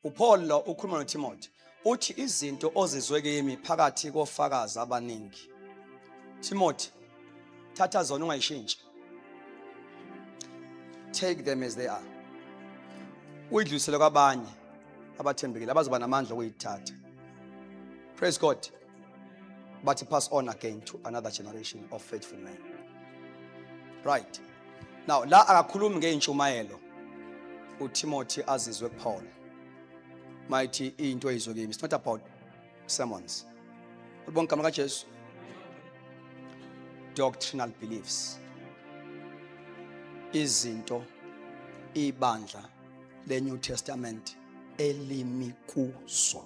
uPaul lo ukhuluma noTimothy uthi izinto ozizwe kimi phakathi kofakazi abaningi. Timothy, thatha zona ungayishintshi. Take them as they are. Uyidlulisele kwabanye abathembekile abazoba namandla okuyithatha. Praise God. But pass on again to another generation of faithful men. Right. Now, la akakhulumi ngeintshumayelo uTimothy azizwe Paul. Mighty into ezwe kimi. It's not about sermons. Ubonke amaka Jesu. Doctrinal beliefs. Izinto ibandla le New Testament elimi kuso.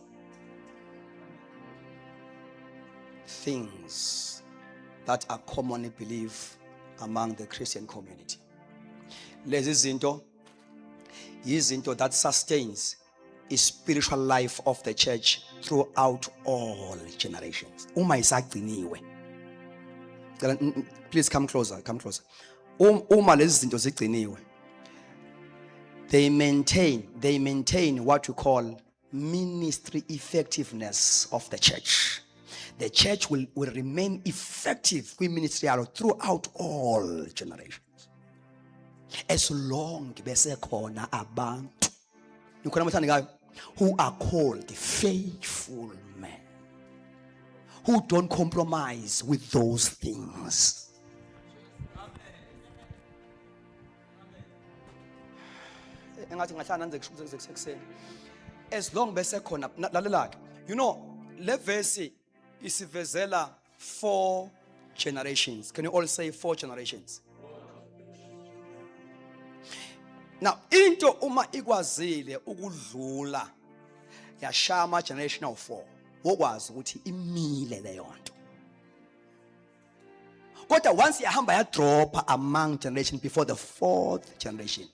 Things that are commonly believed among the Christian community. Lezi zinto yizinto that sustains the spiritual life of the church throughout all generations. Uma isagciniwe. Please come closer. Uma lezi zinto zigciniwe, they maintain what we call ministry effectiveness of the church. The church will remain effective in ministry throughout all generations. As long besekhona abantu who are called faithful men, who don't compromise with those things. engathi ngahlala nanze kuseni. As long bese khona lalela ke. You know, le verse isivezela 4 generations. Can you all say 4 generations? Now, into uma ikwazile ukudlula yashama generation of 4. Wokwazi ukuthi imile leyo nto. Kodwa once yahamba ya drop among generation before the 4th generation,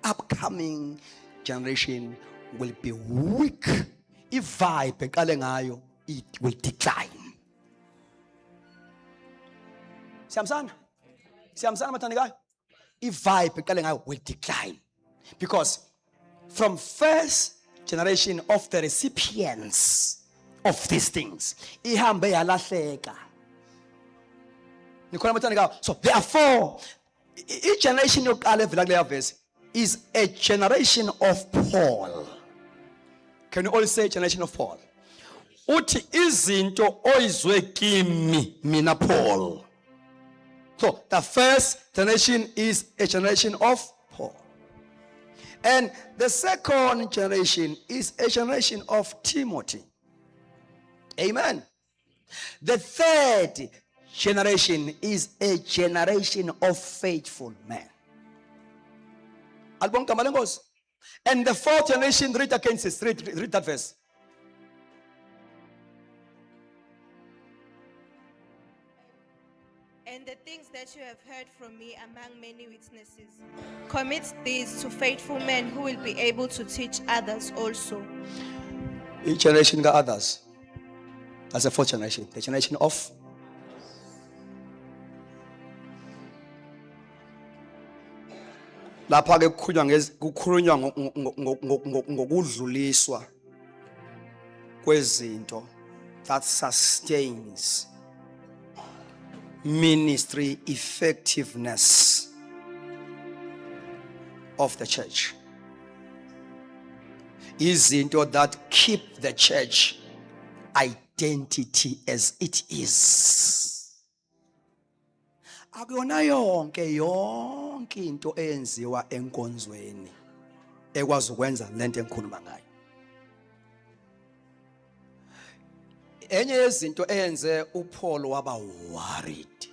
upcoming generation will be weak. If vibe eqale ngayo, it will decline. Siyamsana mathandekayo. If vibe eqale ngayo will decline. Because from first generation of the recipients of these things, ihambe yalahleka. So therefore, each generation yokuqala evela kuleya verse is a generation of Paul. Can you all say generation of Paul? Uthi izinto oyizwe kimi mina Paul. So the first generation is a generation of Paul. And the second generation is a generation of Timothy. Amen. The third generation is a generation of faithful men. And the fourth generation, read again, sis. Read that verse. And the things that you have heard from me among many witnesses, commit these to faithful men who will be able to teach others also. Each generation got others. That's the fourth generation. The generation of lapha ke kukhulunywa ngokudluliswa kwezinto that sustains ministry effectiveness of the church. Izinto that keep the church identity as it is. Akuyona yonke into eyenziwa enkonzweni ekwazi ukwenza lento engikhuluma ngayo. Enye yezinto eyenze uPaul waba worried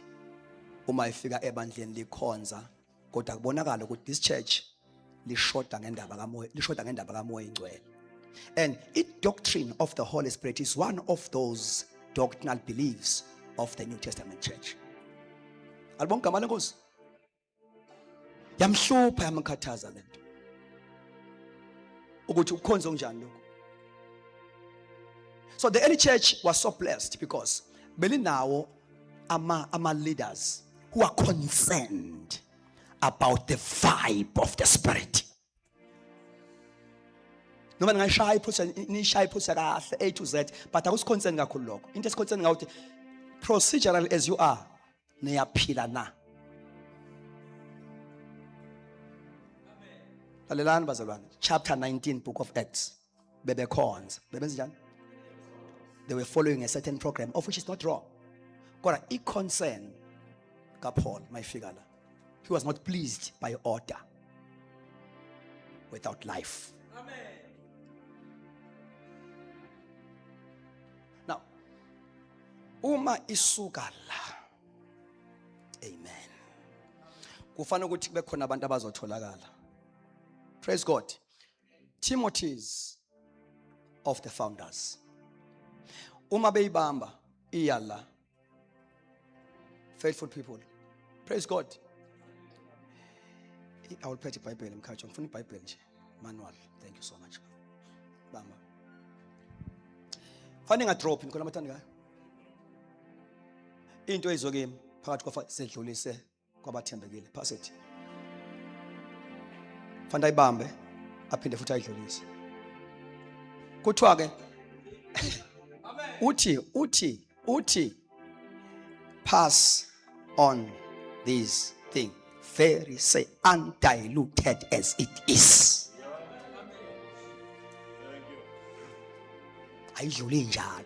uma efika ebandleni likhonza kodwa kubonakala ukuthi this church lishoda ngendaba kamoya ingcwele. And its doctrine of the Holy Spirit is one of those doctrinal beliefs of the New Testament church. Alibonke igama lenkosi. Yamhlupha yamkhathaza lento. Ukuthi ukhonze njani lokho. So the early church was so blessed because belinawo ama leaders who are concerned about the vibe of the Spirit. Noma ngashaya iphutha kahle A to Z, but akusiconcern kakhulu lokho. Into esiconcern ngawuthi procedural as you are, niyaphila na. Lalelani bazalwane. Chapter 19 book of Acts. Bebekhonza. Bebenza njani? They were following a certain program, of which is not wrong. Kodwa i-concern kaPaul mayifika la. He was not pleased by order without life. Amen. Now, uma isuka la, amen, kufanele ukuthi kube khona abantu abazotholakala. Praise God. Timothy's of the founders. Uma beyibamba iyala. Faithful people. Praise God. I will put the Bible in the Ngifuna iBhayibheli nje. Manual. Thank you so much. Bamba. Fanele ngadrop ngikho lamathandikayo. Into ezokimi phakathi kwafa sedlulise kwabathembekile. Pass it. Fanele ayibambe aphinde futhi ayidlulise. Kuthiwa ke uthi pass on these things very say undiluted as it is. Ayidluli njalo.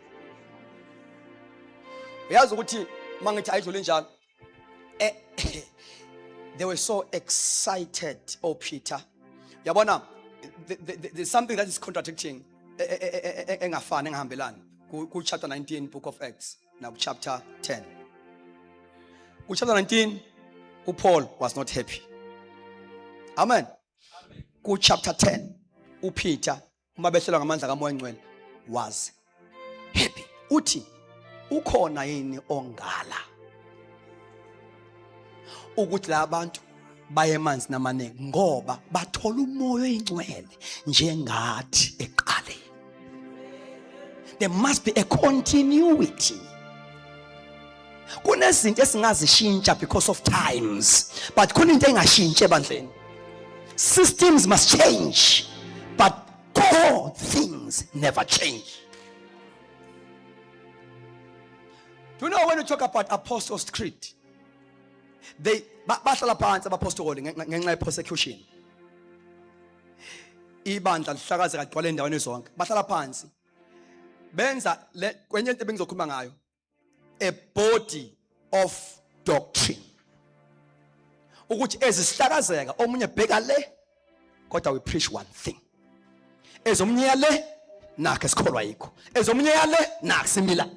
Uyazi ukuthi mangithi ayidluli njalo. They were so excited, oh Peter. Yabona there's something that is contradicting engafani engahambelani ku chapter 19 book of Acts now chapter 10. Ku chapter 19 Paul was not happy. Amen. Ku chapter 10 Peter umabehlelwa ngamandla kaMoya Ngcwele was happy. Uthi ukhona yini ongala ukuthi la bantu baye emanzi namanenge ngoba bathola umoya oyingcwele njengathi eqaleni. There must be a continuity. Kunezinto esingazishintsha because of times, but kuninto engashintshe bandleni. Systems must change, but core things never change. Do you know when we talk about Apostles' Creed? They bahlala phansi abapostoli ngenxa ye persecution. Ibandla lihlakaze kagcwele endaweni zonke. Bahlala phansi. Benza kwenye into bengizokhuluma ngayo. A body of doctrine. Ukuthi ezisihlakazeka omunye bheka le kodwa we preach one thing. Ezomunye le nakhe sikholwa yikho. Ezomunye le nakhe simila.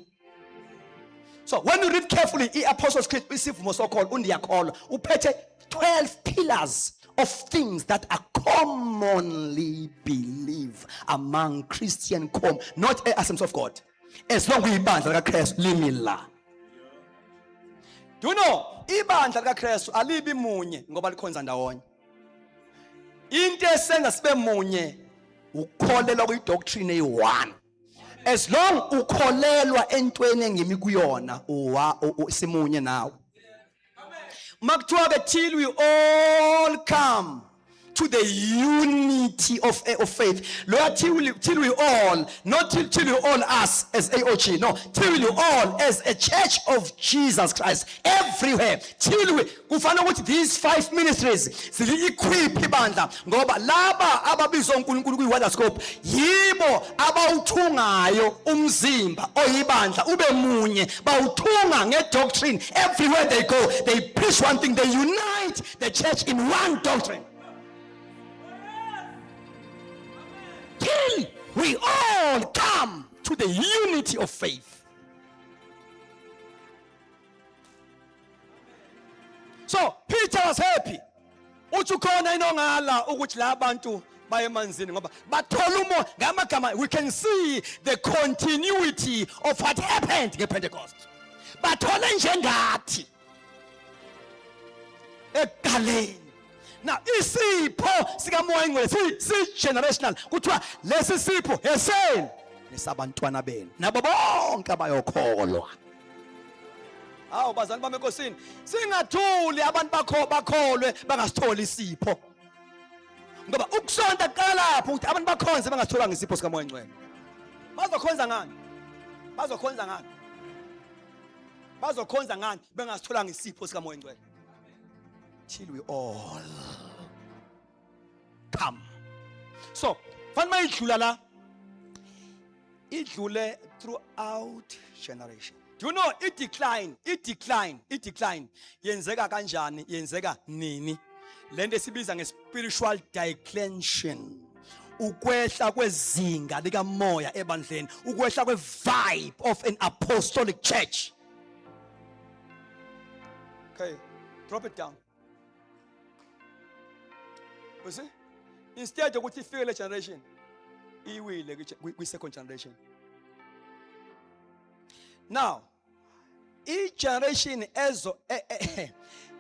So when you read carefully Apostles' Creed isivumo so-called undiyakholwa uphethe 12 pillars of things that are commonly believed among Christian not Assemblies of God. As long as ibandla likaKristu limila. Do you know ibandla likaKristu alibi munye ngoba likhonza ndawonye. Into esenza sibe munye ukholelwa kwi-doctrine eyi-one. As long ukholelwa entweni engimi kuyona simunye nawe. Makuthiwa till we all come to the unity of faith. Lord, till we all, not till we all us as AOG, no, till we all as a church of Jesus Christ everywhere. Till we kufana ukuthi these 5 ministries zili-equip ibandla ngoba laba ababizwa uNkulunkulu kwi-Waterscope yibo abawuthungayo umzimba oyibandla ube munye bawuthunga nge-doctrine. Everywhere they go they preach one thing, they unite the church in one doctrine. Till we all come to the unity of faith. So Peter was happy. Uchukhona inongala ukuthi la bantu baye emanzini ngoba bathola umoya ngamagama. We can see the continuity of what happened ngePentecost. Bathola njengathi egaleni. Now isipho sikaMoya Ngcwele si-generational kuthiwa lesi sipho eseni nesabantwana benu nabo bonke abayokholwa. Hawu bazali bami enkosini singathuli abantu bakholwe bangasitholi isipho ngoba ukusonta kuqala lapho ukuthi abantu bakhonze bangasitholanga isipho sikaMoya Ngcwele. Bazokhonza ngani? Bazokhonza ngani bengasitholanga isipho sikaMoya Ngcwele? Till we all come. So, fanele idlula la. Idlule throughout generation. Do you know it decline. Yenzeka kanjani? Yenzeka nini? Lento esibiza nge-spiritual declension. Ukwehla kwezinga likamoya ebandleni. Ukwehla kwe-vibe of an apostolic church. Okay, drop it down. You see? Instead of ukuthi ifike le generation iwile kwi-second generation. Now, each generation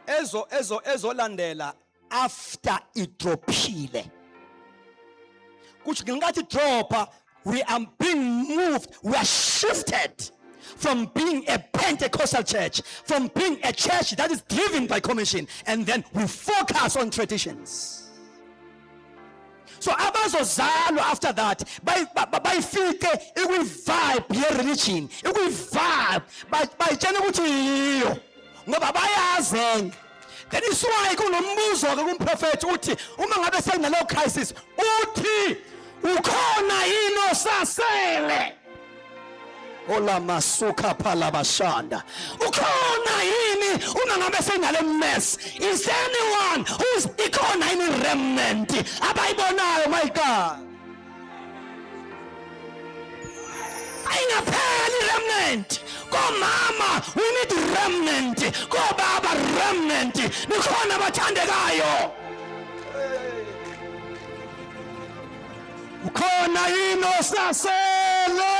ezolandela after idrophile. Kuthi ngingathi dropa, we are being moved, we are shifted from being a Pentecostal church, from being a church that is driven by commission, and then we focus on traditions. So abazozalwa after that bayifike ikwi-vibe ye-religion, ikwi-vibe bayitshela ukuthi yiyo ngoba bayazi. That is why kunombuzo-ke kumprofethi uthi uma ngabe sekunaleyo crisis uthi ukhona yini osasele. Ola masuka pala bashanda. Ukhona yini uma ngabe senale mess? Is there anyone who's ikhona yini remnant abayibonayo, my God? Ayingapheli remnant. Komama, we need remnant. Kobaba, remnant. Nikhona bathandekayo. Ukhona yini osasele?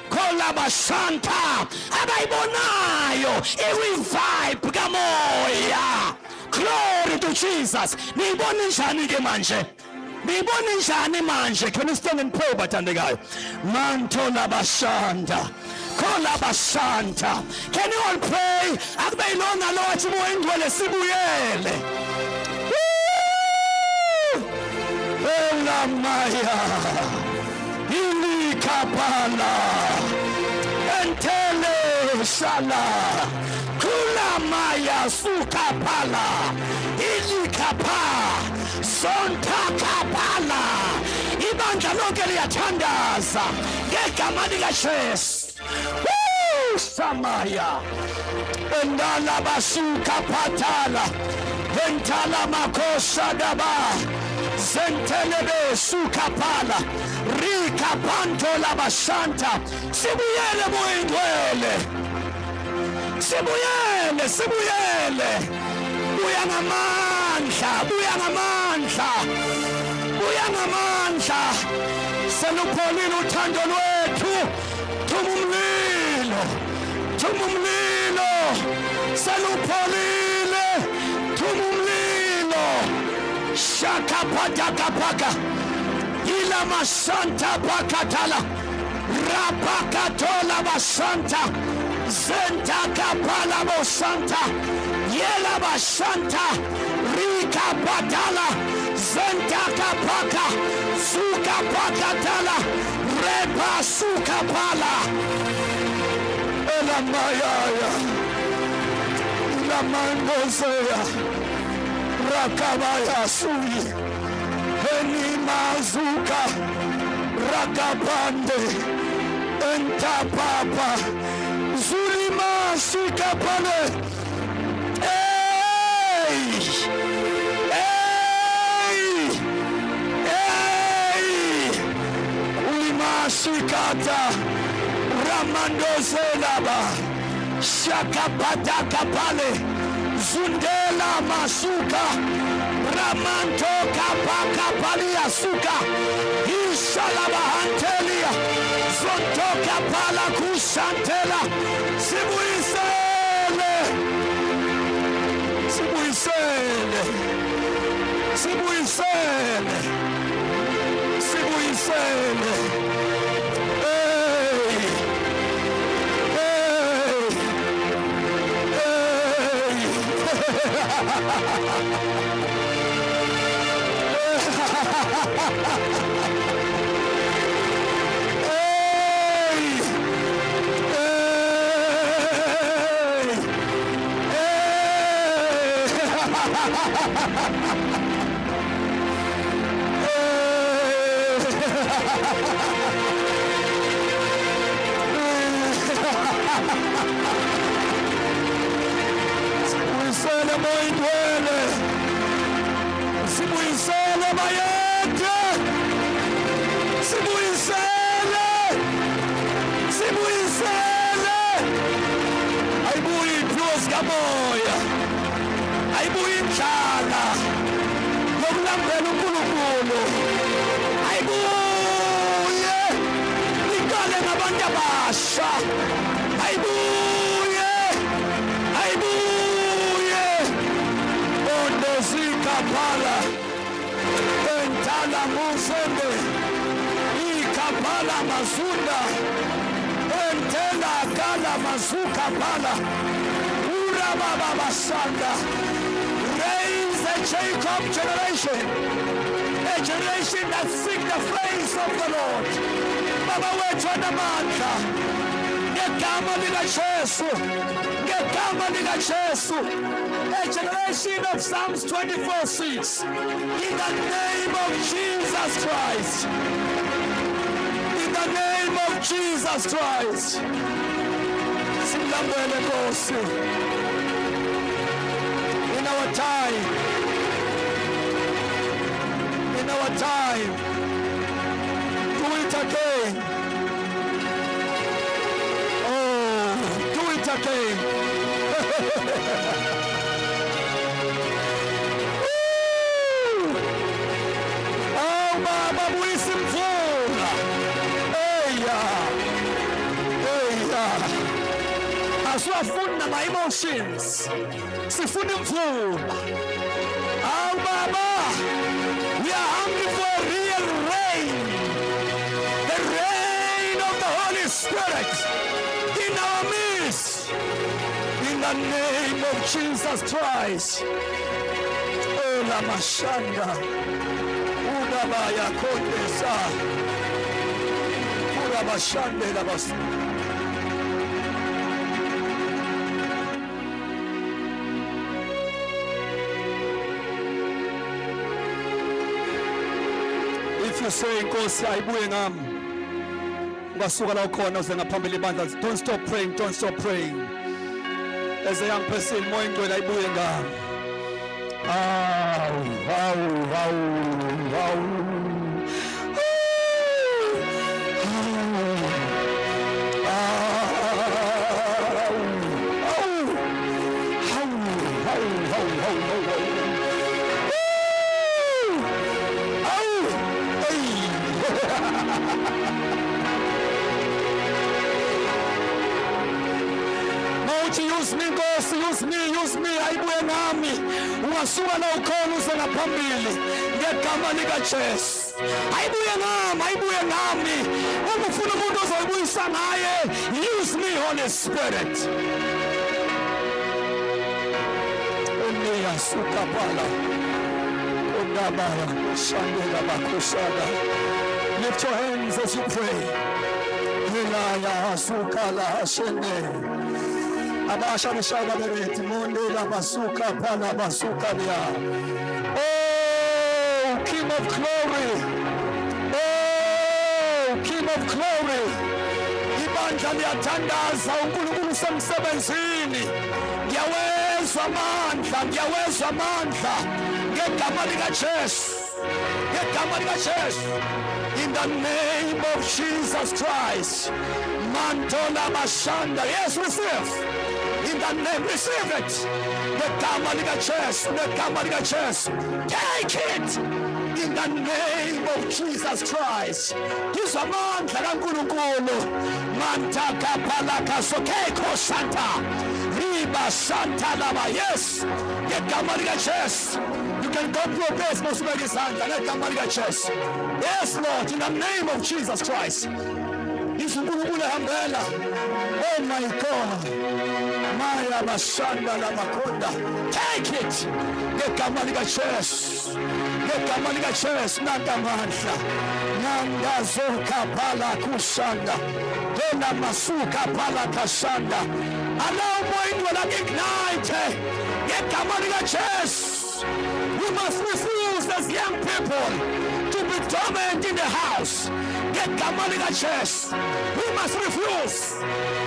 Kola bashanta abayibonayo i-revive kamoya. Glory to Jesus. Niyibona njani ke manje? Niyibona njani manje? Can you stand and pray bathandekayo? Manto la bashanta. Kola bashanta. Can you all pray? Akube ilona lo wathi moya ingcwele sibuyele. Ela maya. Ilikapala entele shala kula maya sukapala ilikapa sontakapala ibandla lonke liyathandaza ngegama likaJesu. Samaya endala basukapatala entala makosha daba zentelebe sukapala rika panto la bashanta. Sibuyele moyingwele, sibuyele, sibuyele. Buya ngamandla, buya ngamandla, buya ngamandla. Selupholile uthando lwethu. Thuma umlilo, thuma umlilo. Selupholile, thuma umlilo. Shaka pataka paka. Ila masanta pakatala. Rapakatola basanta. Zenta kapala bosanta. Yela basanta. Rika patala. Zenta kapaka. Suka pakatala. Repa suka pala. Ela mayaya. Ela mandozea. Rakabaya suyi. Eni mazuka rakabande entapapa zulima sikapane. Hey, hey, hey, ulima sikata ramandozelaba shakapata kapale zundela masuka ramanto kapaka palia suka ishalaba antelia zonto kapala kusantela. Sibuisele, sibuisele, sibuisele, sibuisele. Hey, Sibuisele moindwele, sibuisele bayete, sibuisele, sibuisele. Ayibuye iphuzi kamoya, ayibuye indlala yokulambela uNkulunkulu. Ayibuye iqale ngabantu abasha. Ayibuye, ayibuye ondozikapala entala musende ikapala mazunda entela kala mazuka pala ura baba basanda. Raise a Jacob generation, a generation that seek the face of the Lord. Baba wetu anamandla ngegama likaJesu, ngegama likaJesu. A generation of Psalms 24:6. In the name of Jesus Christ, in the name of of Jesus Christ. Silambele Nkosi. In our time, do it again. Oh, do it again. Oh, Baba, buyisa imvula. Asiwafuni nama emotions. Sifuna imvula. Oh, Baba, we are hungry for real rain. The rain of the Holy Spirit in our midst. In the name of Jesus Christ. Oh, la mashanda. Udaba ya kondesa. Udaba shande la bas. If you say Nkosi ayibuye ngami ungasuka la ukhona uze ngaphambili ibandla, don't stop praying, don't stop praying. As a young person, moya ingcwele ayibuye ngami. Use me, Nkosi, use me, ayibuye ngami. Ungasuka la ukhona uze ngaphambili ngegama likaJesu. Ayibuye ngami. Uma ufuna umuntu ozoyibuyisa ngaye, use me, Holy Spirit. Oneya suka pala. Ondabaya shandela bakusada. Lift your hands as you pray. Hilaya suka la shende. Abasha bishaka bereti monde la basuka pala basuka dia. Oh, King of glory. Oh, King of glory. Ibandla liyatandaza uNkulunkulu semsebenzini. Ngiyawezwa amandla. Ngegama likaJesu. In the name of Jesus Christ. Mantola Mashanda. Yes, receive. In the name, receive it. The chest. Take it. In the name of Jesus Christ. This amandla kaNkulunkulu. Mantaka palaka sokeko santa. Riba santa lama. Yes. Chest. You can go to your place, most of chest. Yes, Lord, in the name of Jesus Christ. Oh my God. Maya Mashanda la Makonda. Take it. Get chest. Nandamansa. Nanda Zoka Pala Kushanda. Dona Masuka Pala Kashanda. Allow more to ignite. Get chest. We must refuse as young people to be dominant in the house. Get chest. We must refuse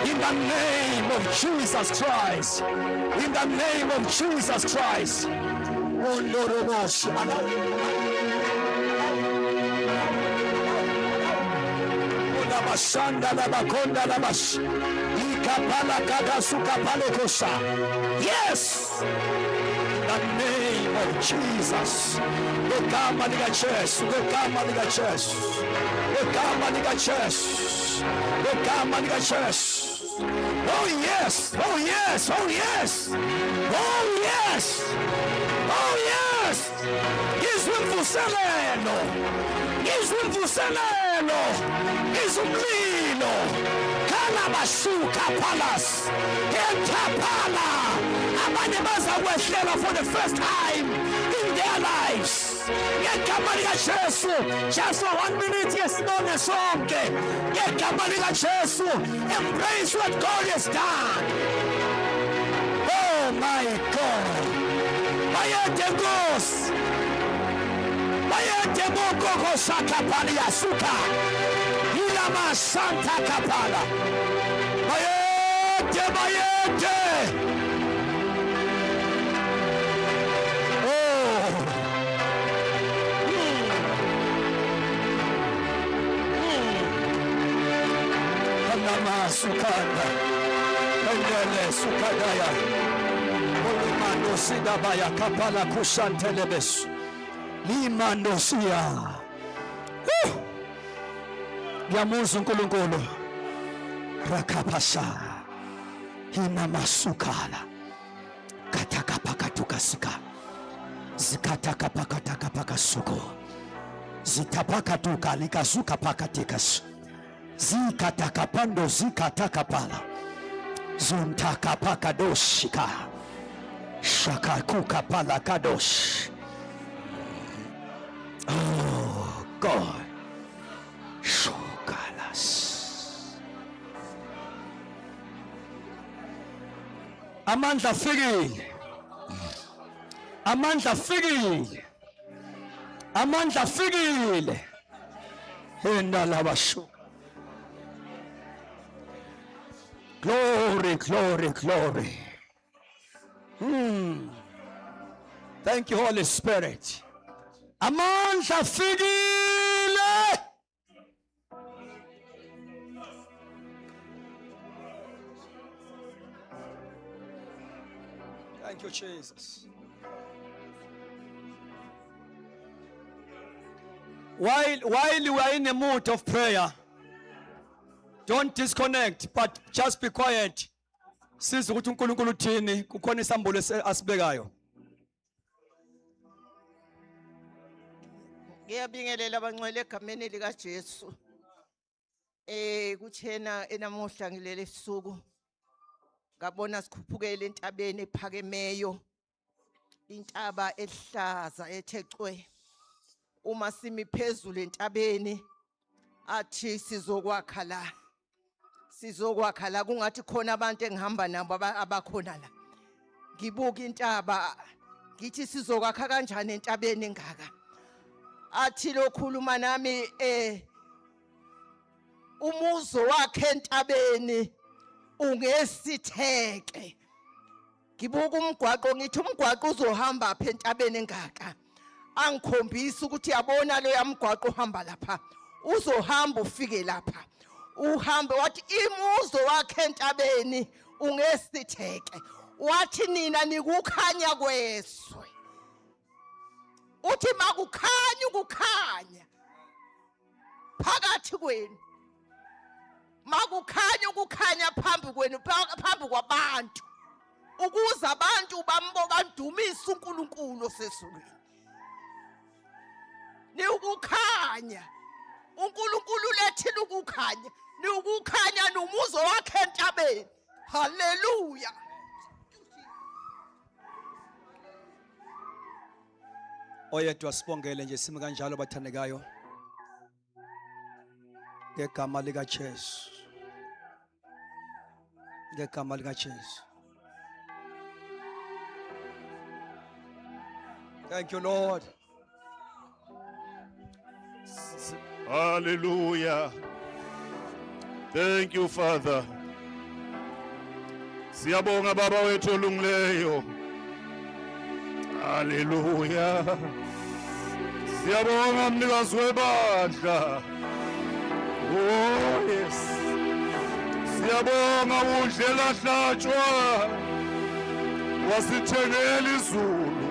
in the name of Jesus Christ. In the name of Jesus Christ. Oh Lord, yes. In the name of Jesus. Oh yes. Izumlilo. Kalabasuka Palace. Entapala. Abanye bazakwehlela for the first time in their lives. Ngegama likaJesu. Just for 1 minute, yes, none sonke. Ngegama likaJesu. Embrace what God has done. Oh my God. Bayete Nkosi. Bayete Mokoko Sakapali Asuka. Inama Santa Kapala. Bayete, bayete. Sukanda, Endele Sukadaya, Olimando Sidabaya Kapala Kusantelebes, Limando Sia, Yamuzu Nkulunkulu, Rakapasa, Hinamasukala, Katakapakatukasika, Zikatakapakatakapakasuko, Zitapakatuka Likazuka Pakatikas. Zikatakapando zikatakapala zontakapakadoshika shakakuka palakadosh. Oh God, shokalas amandla fikile, amandla fikile, amandla fikile endalabasho. Glory, glory, glory. Thank you, Holy Spirit. Amandla fikile. Thank you, Jesus. While you are in a mood of prayer, don't disconnect, but just be quiet. Siza ukuthi uNkulunkulu uthini, kukhona isambulo asibekayo. Ngiyabingelela abangcwele egameni lika Jesu. Kuthena enamuhla ngilele suku. Ngabona sikhuphukele entabeni ephakemeyo. Intaba ehlaza ethecwe. Uma simi phezulu entabeni athi sizokwakha la. Sizokwakha la kungathi khona abantu engihamba nabo abakhona la. Ngibuka intaba ngithi sizokwakha kanjani entabeni engaka. Athi lokhuluma nami umuzo wakhe entabeni ungesitheke. Ngibuka umgwaqo ngithi umgwaqo uzohamba apha entabeni engaka. Angikhombisa ukuthi yabona lo yamgwaqo uhamba lapha. Uzohamba ufike lapha. Uhambe wathi imuzo wakhe entabeni ungesitheke. Wathi nina nikukhanya kweswe. Uthi makukhanya ukukhanya phakathi kwenu. Makukhanya ukukhanya phambi kwenu, phambi kwabantu. Ukuze abantu bandumise uNkulunkulu osezulwini. Ni ukukhanya. uNkulunkulu lethile ukukhanya. Ni ukukhanya nomuzo wakhe entabeni. Hallelujah. Oyedwa sibongele nje simi kanjalo bathandekayo. Ngegama lika Jesu. Ngegama lika Jesu. Thank you, Lord. Hallelujah. Thank you, Father. Siyabonga baba wethu olungileyo. Hallelujah. Siyabonga mnikazi webandla. Oh yes. Siyabonga udlela hlatshwa. Wasithengela izulu.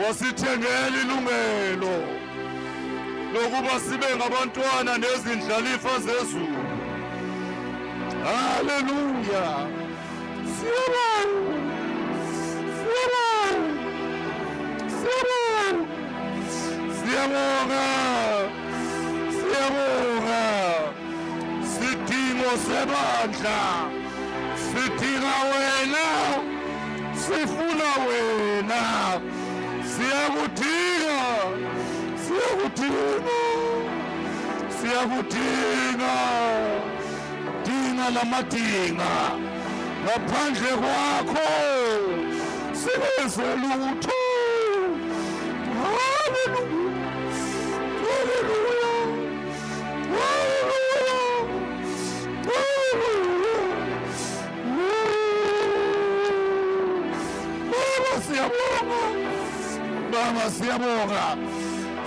Wasithengela ilungelo. Lokuba sibe ngabantwana nezindlalifa zezulu. Hallelujah. Siyabonga. Siyabonga. Sidingo sebandla. Sidinga wena. Sifuna wena. Siyakudinga. Dinga lamadinga. Ngaphandle kwakho sibenze lutho. Hallelujah. Hallelujah. Hallelujah. siyabonga Baba,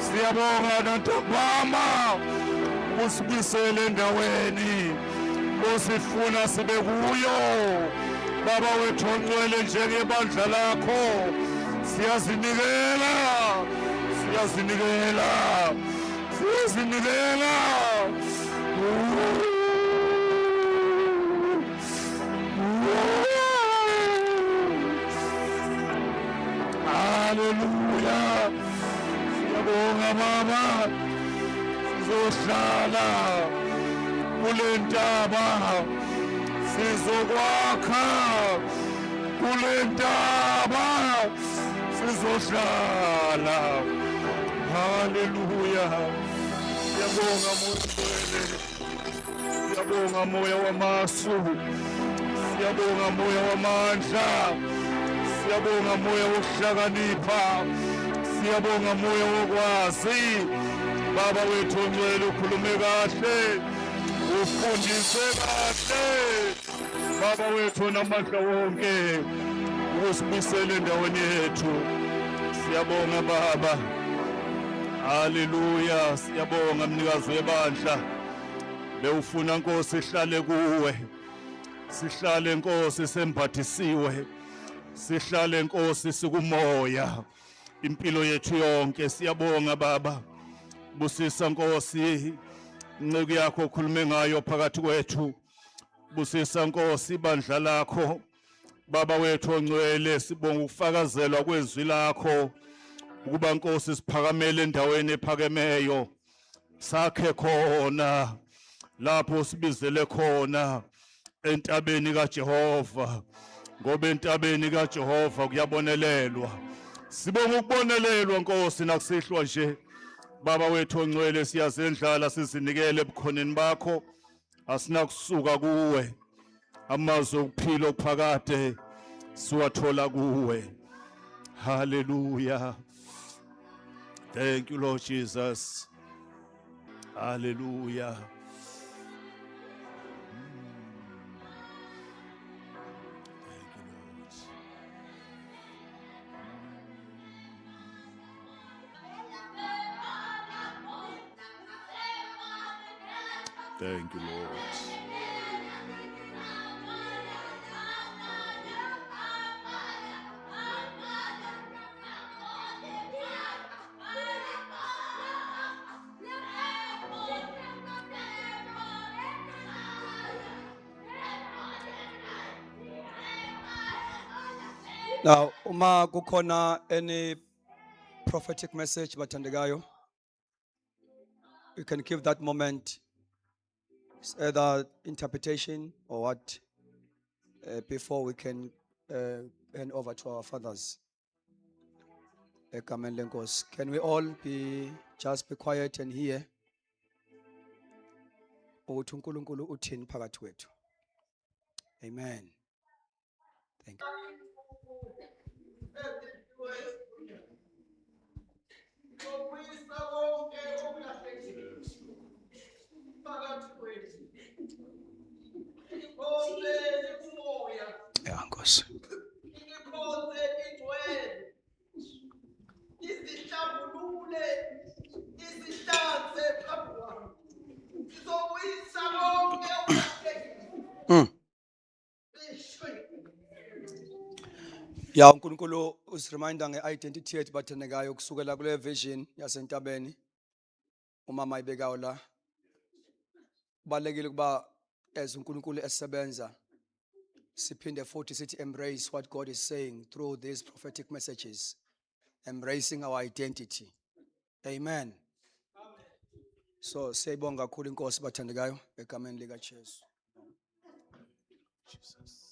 siyabonga nantambama usibuyisele endaweni osifuna sibe kuyo. Baba wethu ongcwele, njengebandla lakho siyazinikela. Hallelujah. Siyabonga Baba, sizohlala kule ntaba, sizokwakha kule ntaba, sizohlala. Hallelujah. Siyabonga moya, siyabonga moya wamasu, siyabonga moya wamandla, siyabonga moya wokuhlakanipha, siyabonga moya wokwazi. Baba wethu ongcwele, ukhulume kahle, ufundise kahle. Baba wethu onamandla wonke, ukusibuyisela endaweni yethu. Siyabonga Baba. Hallelujah. Siyabonga mnikazi webandla. Bewufuna Nkosi sihlale kuwe. Sihlale Nkosi sembathisiwe. Sihlale Nkosi sikumoya. Impilo yethu yonke siyabonga Baba. Busisa Nkosi inceke yakho okhulume ngayo phakathi kwethu. Busisa Nkosi ibandla lakho. Baba wethu ongcwele, sibonga ukufakazelwa kwezwi lakho ukuba Nkosi siphakamele endaweni ephakemeyo. Sakhe khona lapho sibizele khona entabeni kaJehova, ngoba entabeni kaJehova kuyabonelelwa. Sibonga ukubonelelwa Nkosi nakusihlwa nje. Baba wethu ongcwele, siyazendlala sizinikele ebukhoneni bakho, asinakusuka kuwe. Amazwi okuphila okuphakade siwathola kuwe. Hallelujah. Thank you, Lord Jesus. Hallelujah. Thank you, Lord. Now, uma kukhona any prophetic message bathandekayo, you can give that moment. It's either interpretation or what, before we can hand over to our fathers. Can we all just be quiet and hear ukuthi uNkulunkulu uthini phakathi kwethu? Amen. Thank you. Yeah, Nkosi. Ya uNkulunkulu usireminder ngeidentity yethu bathandekayo kusukela kule vision yasentabeni umama ibekayo la. Kubalekile kuba as uNkulunkulu esebenza siphinde futhi sithi embrace what God is saying through these prophetic messages, embracing our identity. Amen. So siyayibonga kakhulu inkosi bathandekayo egameni lika Jesu. Jesus.